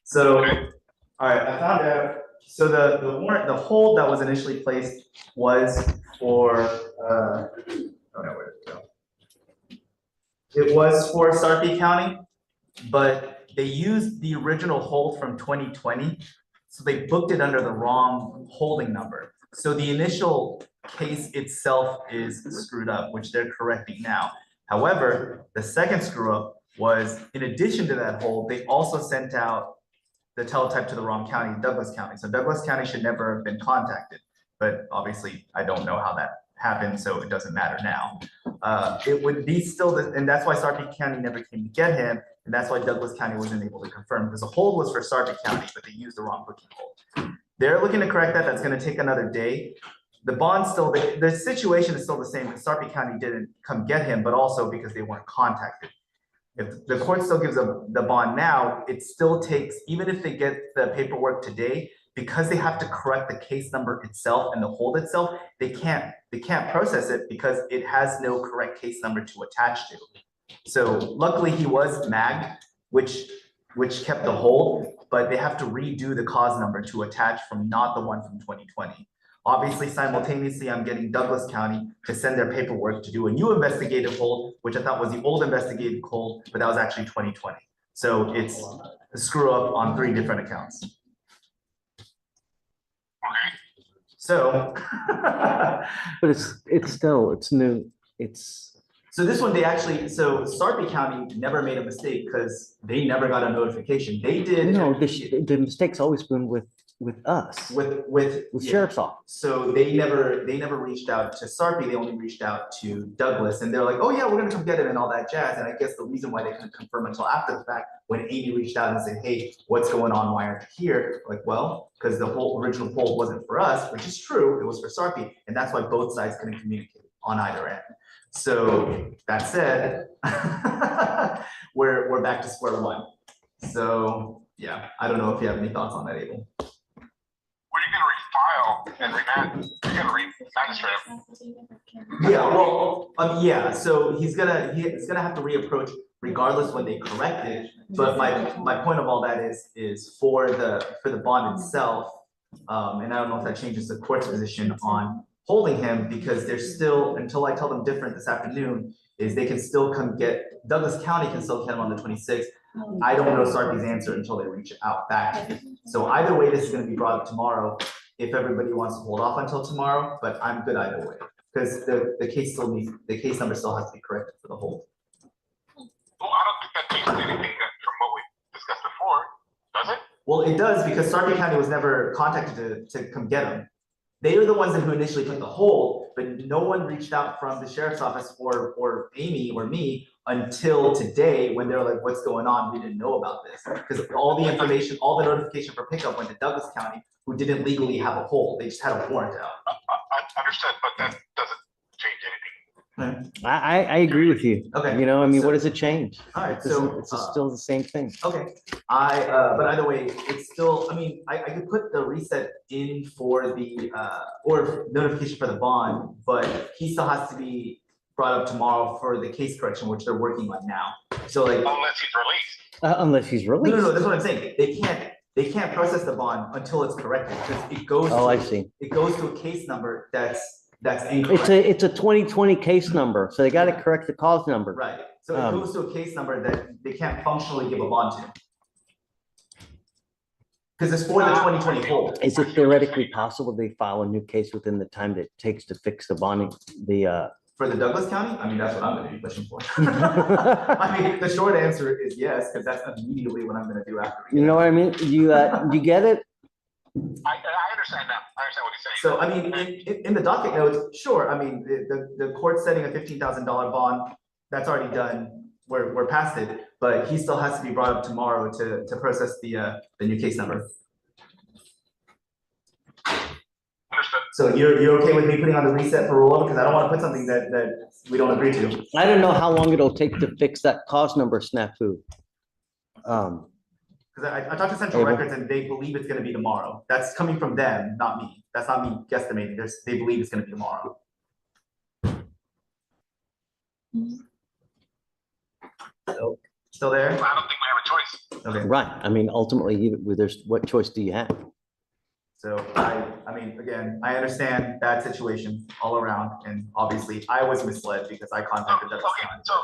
So, all right, I found out, so the warrant, the hold that was initially placed was for, oh no, where did it go? It was for Sarpy County, but they used the original hold from 2020. So they booked it under the wrong holding number. So the initial case itself is screwed up, which they're correcting now. However, the second screw up was, in addition to that hold, they also sent out the teletype to the wrong county, Douglas County. So Douglas County should never have been contacted, but obviously I don't know how that happened, so it doesn't matter now. It would be still, and that's why Sarpy County never came to get him, And that's why Douglas County wasn't able to confirm, because the hold was for Sarpy County, but they used the wrong booking hold. They're looking to correct that. That's gonna take another day. The bond still, the situation is still the same, because Sarpy County didn't come get him, but also because they weren't contacted. If the court still gives the bond now, it still takes, even if they get the paperwork today, because they have to correct the case number itself and the hold itself, they can't process it because it has no correct case number to attach to. So luckily he was magged, which kept the hold, but they have to redo the cause number to attach from not the one from 2020. Obviously, simultaneously, I'm getting Douglas County to send their paperwork to do a new investigative hold, which I thought was the old investigative hold, but that was actually 2020. So it's a screw up on 3 different accounts. So. But it's new. So this one, so Sarpy County never made a mistake because they never got a notification. They did. No, the mistake's always been with us. With Sheriff's Office. So they never reached out to Sarpy, they only reached out to Douglas, and they're like, oh yeah, we're gonna come get it and all that jazz. And I guess the reason why they couldn't confirm until after the fact, when Amy reached out and said, hey, what's going on, why aren't you here? Like, well, because the whole original hold wasn't for us, which is true, it was for Sarpy, and that's why both sides couldn't communicate on either end. So that said, we're back to square one. So yeah, I don't know if you have any thoughts on that, Abel. What are you gonna refile and remand? You're gonna re-magistrate. Yeah, well, yeah, so he's gonna have to reapproach regardless when they correct it. But my point of all that is for the bond itself, and I don't know if that changes the court's position on holding him, because they're still, until I tell them different this afternoon, is they can still come get, Douglas County can still get him on the 26th. I don't know Sarpy's answer until they reach out back. So either way, this is gonna be brought up tomorrow, if everybody wants to hold off until tomorrow, but I'm good either way. Because the case number still has to be corrected for the hold. Well, I don't think that changes anything from what we discussed before, does it? Well, it does, because Sarpy County was never contacted to come get him. They were the ones who initially put the hold, but no one reached out from the sheriff's office or Amy or me until today, when they're like, what's going on? We didn't know about this. Because all the information, all the notification for pickup went to Douglas County, who didn't legally have a hold. They just had a warrant out. I understood, but that doesn't change anything. I agree with you. Okay. You know, I mean, what does it change? All right, It's so still the same thing. okay. But either way, it's still, I mean, I could put the reset in for the or notification for the bond, but he still has to be brought up tomorrow for the case correction, which they're working on now. So like, Unless he's released. Unless he's released. no, that's what I'm saying. They can't process the bond until it's corrected, because it goes. Oh, I see. It goes to a case number that's incorrect. It's a 2020 case number, so they got to correct the cause number. Right. So it goes to a case number that they can't functionally give a bond to. Because it's for the 2020 hold. Is it theoretically possible they file a new case within the time that it takes to fix the bonding, For the Douglas County? I mean, that's what I'm gonna be pushing for. I mean, the short answer is yes, because that's immediately what I'm gonna do after. You know what I mean? You get it? I understand now. I understand what he's saying. So, I mean, in the docket notes, sure, I mean, the court's setting a $15,000 bond, that's already done, we're past it, but he still has to be brought up tomorrow to process the new case number. Understood. So you're okay with me putting on the reset for rollover, because I don't want to put something that we don't agree to. I don't know how long it'll take to fix that cause number snafu. Because I talked to Central Abel. Records and they believe it's gonna be tomorrow. That's coming from them, not me. That's not me guesstimating. They believe it's gonna be tomorrow. Still there? I don't think we have a choice. Okay. Right. I mean, ultimately, there's what choice do you have? So I mean, again, I understand bad situation all around, and obviously I was misled because I contacted them. Okay, so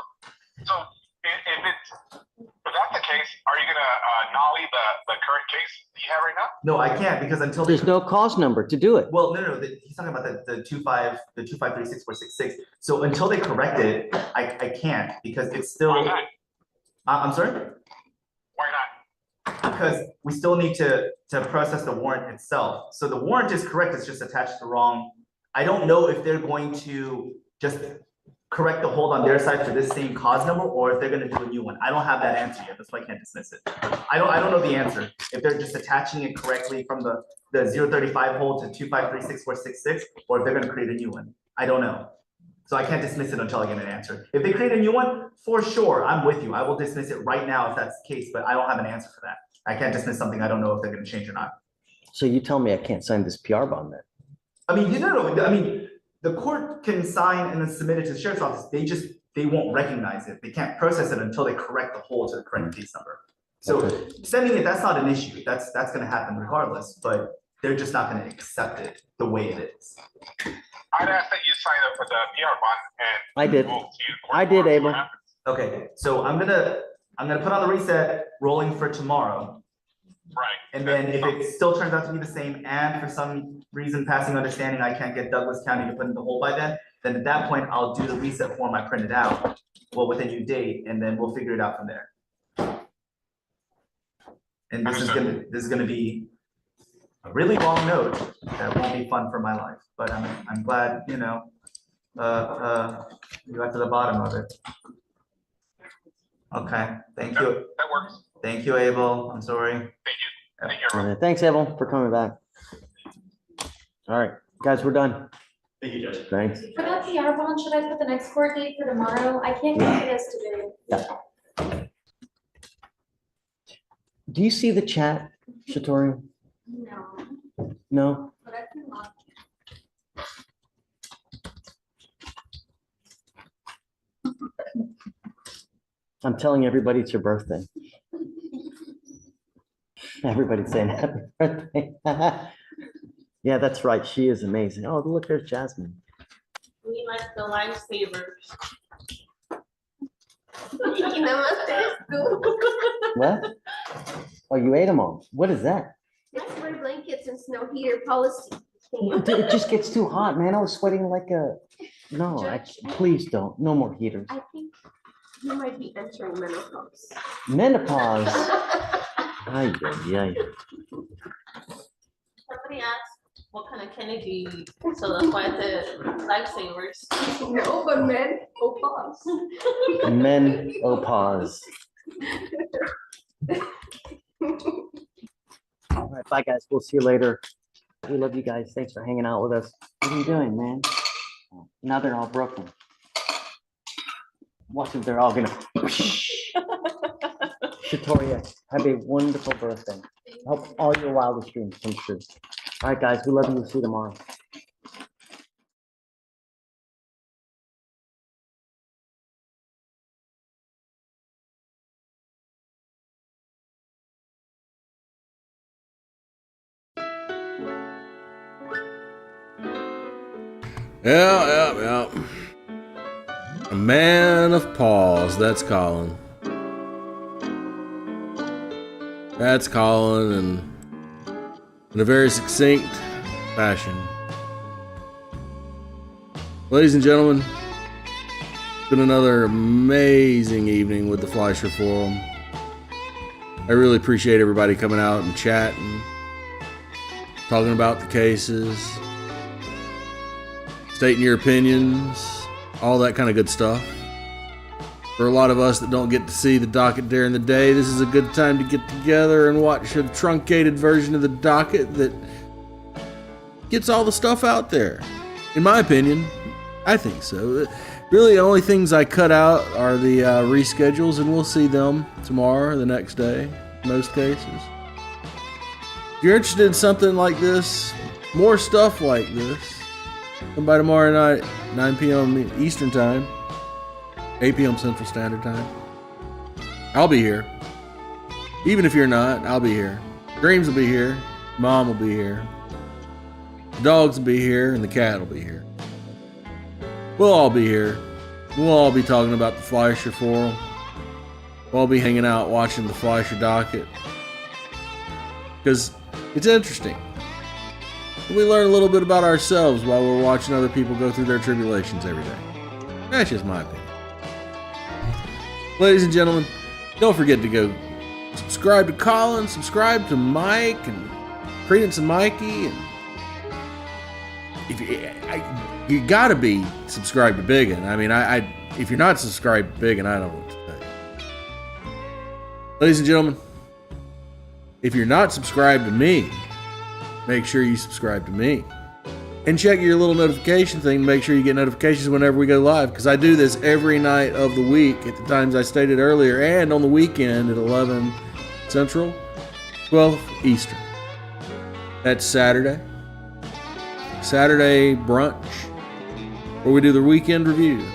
if that's the case, are you gonna nolly the current case that you have right now? No, I can't, because until There's no cause number to do it. well, no, he's talking about the 2536466. So until they correct it, I can't, because it's still. Why not? I'm sorry? Why not? Because we still need to process the warrant itself. So the warrant is correct, it's just attached to the wrong. I don't know if they're going to just correct the hold on their side for this same cause number, or if they're gonna do a new one. I don't have that answer yet. That's why I can't dismiss it. I don't know the answer. If they're just attaching it correctly from the 035 hold to 2536466, or if they're gonna create a new one. I don't know. So I can't dismiss it until I get an answer. If they create a new one, for sure, I'm with you. I will dismiss it right now if that's the case, but I don't have an answer for that. I can't dismiss something I don't know if they're gonna change or not. So you tell me I can't sign this PR bond then? I mean, you know, I mean, the court can sign and then submit it to the sheriff's office. They won't recognize it. They can't process it until they correct the hold to the correct case number. So sending it, that's not an issue. That's gonna happen regardless, but they're just not gonna accept it the way it is. I'd ask that you sign up for the PR bond and. I did. we'll see in court I did, tomorrow, see what Abel. happens. Okay, so I'm gonna put on the reset rolling for tomorrow. Right. And then if it still turns out to be the same, and for some reason passing understanding, I can't get Douglas County to put in the hold by then at that point, I'll do the reset form I printed out, well, with a new date, and then we'll figure it out from there. And this is gonna be a really long note that won't be fun for my life, but I'm glad, you know, you got to the bottom of it. Okay, thank you. That works. Thank you, Abel. I'm sorry. Thank you. Take care. All right, thanks, Abel, for coming back. All right, guys, we're done. Thank you, Judge. Thanks. For that PR bond, should I put the next court date for tomorrow? I can't get this today. Yeah. Do you see the chat, Shatori? No. No? But I can log I'm telling everybody it's your birthday. Everybody's saying happy birthday. Yeah, that's right. She is amazing. Oh, look, there's Jasmine. We like the lifesavers. What? Oh, you ate them all. What is that? That's my blankets and snow heater policy. It just gets too hot, man. I was sweating like a, no, please don't. No more heaters. I think you might be entering menopause. Menopause. Ay, ay, ay. Somebody asked what kind of candy do you eat, so that's why I said lifesavers. No, but menopause. Menopause. All right, bye, guys. We'll see you later. We love you guys. Thanks for hanging out with us. What are you doing, man? Now they're all broken. Watch them. They're all gonna. Shatoria, have a wonderful birthday. Hope all your wildest dreams come true. All right, guys. We love you. We'll see you tomorrow. Yeah. A man of pause, that's Colin. That's Colin, and in a very succinct fashion. Ladies and gentlemen, it's been another amazing evening with the Fleischer Forum. I really appreciate everybody coming out and chatting, talking about the cases, stating your opinions, all that kind of good stuff. For a lot of us that don't get to see the docket during the day, this is a good time to get together and watch a truncated version of the docket that gets all the stuff out there. In my opinion, I think so. Really, the only things I cut out are the reschedules, and we'll see them tomorrow or the next day, in most cases. If you're interested in something like this, more stuff like this, come by tomorrow night, 9 p.m. Eastern Time, 8 p.m. Central Standard Time. I'll be here. Even if you're not, I'll be here. Dreams will be here. Mom will be here. The dogs will be here, and the cat will be here. We'll all be here. We'll all be talking about the Fleischer Forum. We'll all be hanging out watching the Fleischer docket. Because it's interesting. We learn a little bit about ourselves while we're watching other people go through their tribulations every day. That's just my opinion. Ladies and gentlemen, don't forget to go subscribe to Colin, subscribe to Mike and Credence and Mikey, and you gotta be subscribed to Biggin. I mean, if you're not subscribed to Biggin, I don't know what to tell you. Ladies and gentlemen, if you're not subscribed to me, make sure you subscribe to me. And check your little notification thing to make sure you get notifications whenever we go live, because I do this every night of the week at the times I stated earlier, and on the weekend at 11 Central, 12 Eastern. That's Saturday brunch, where we do the weekend review.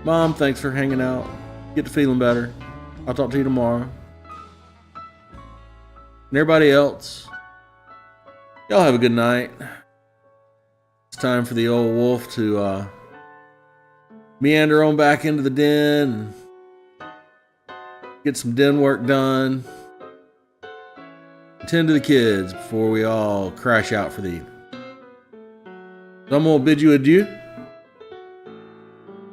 Mom, thanks for hanging out. Get to feeling better. I'll talk to you tomorrow. And everybody else, y'all have a good night. It's time for the old wolf to meander on back into the den and get some den work done. Tend to the kids before we all crash out for the evening. So I'm going to bid you adieu.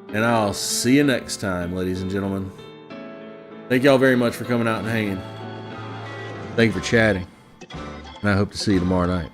And I'll see you next time, ladies and gentlemen. Thank y'all very much for coming out and hanging. Thank you for chatting. And I hope to see you tomorrow night.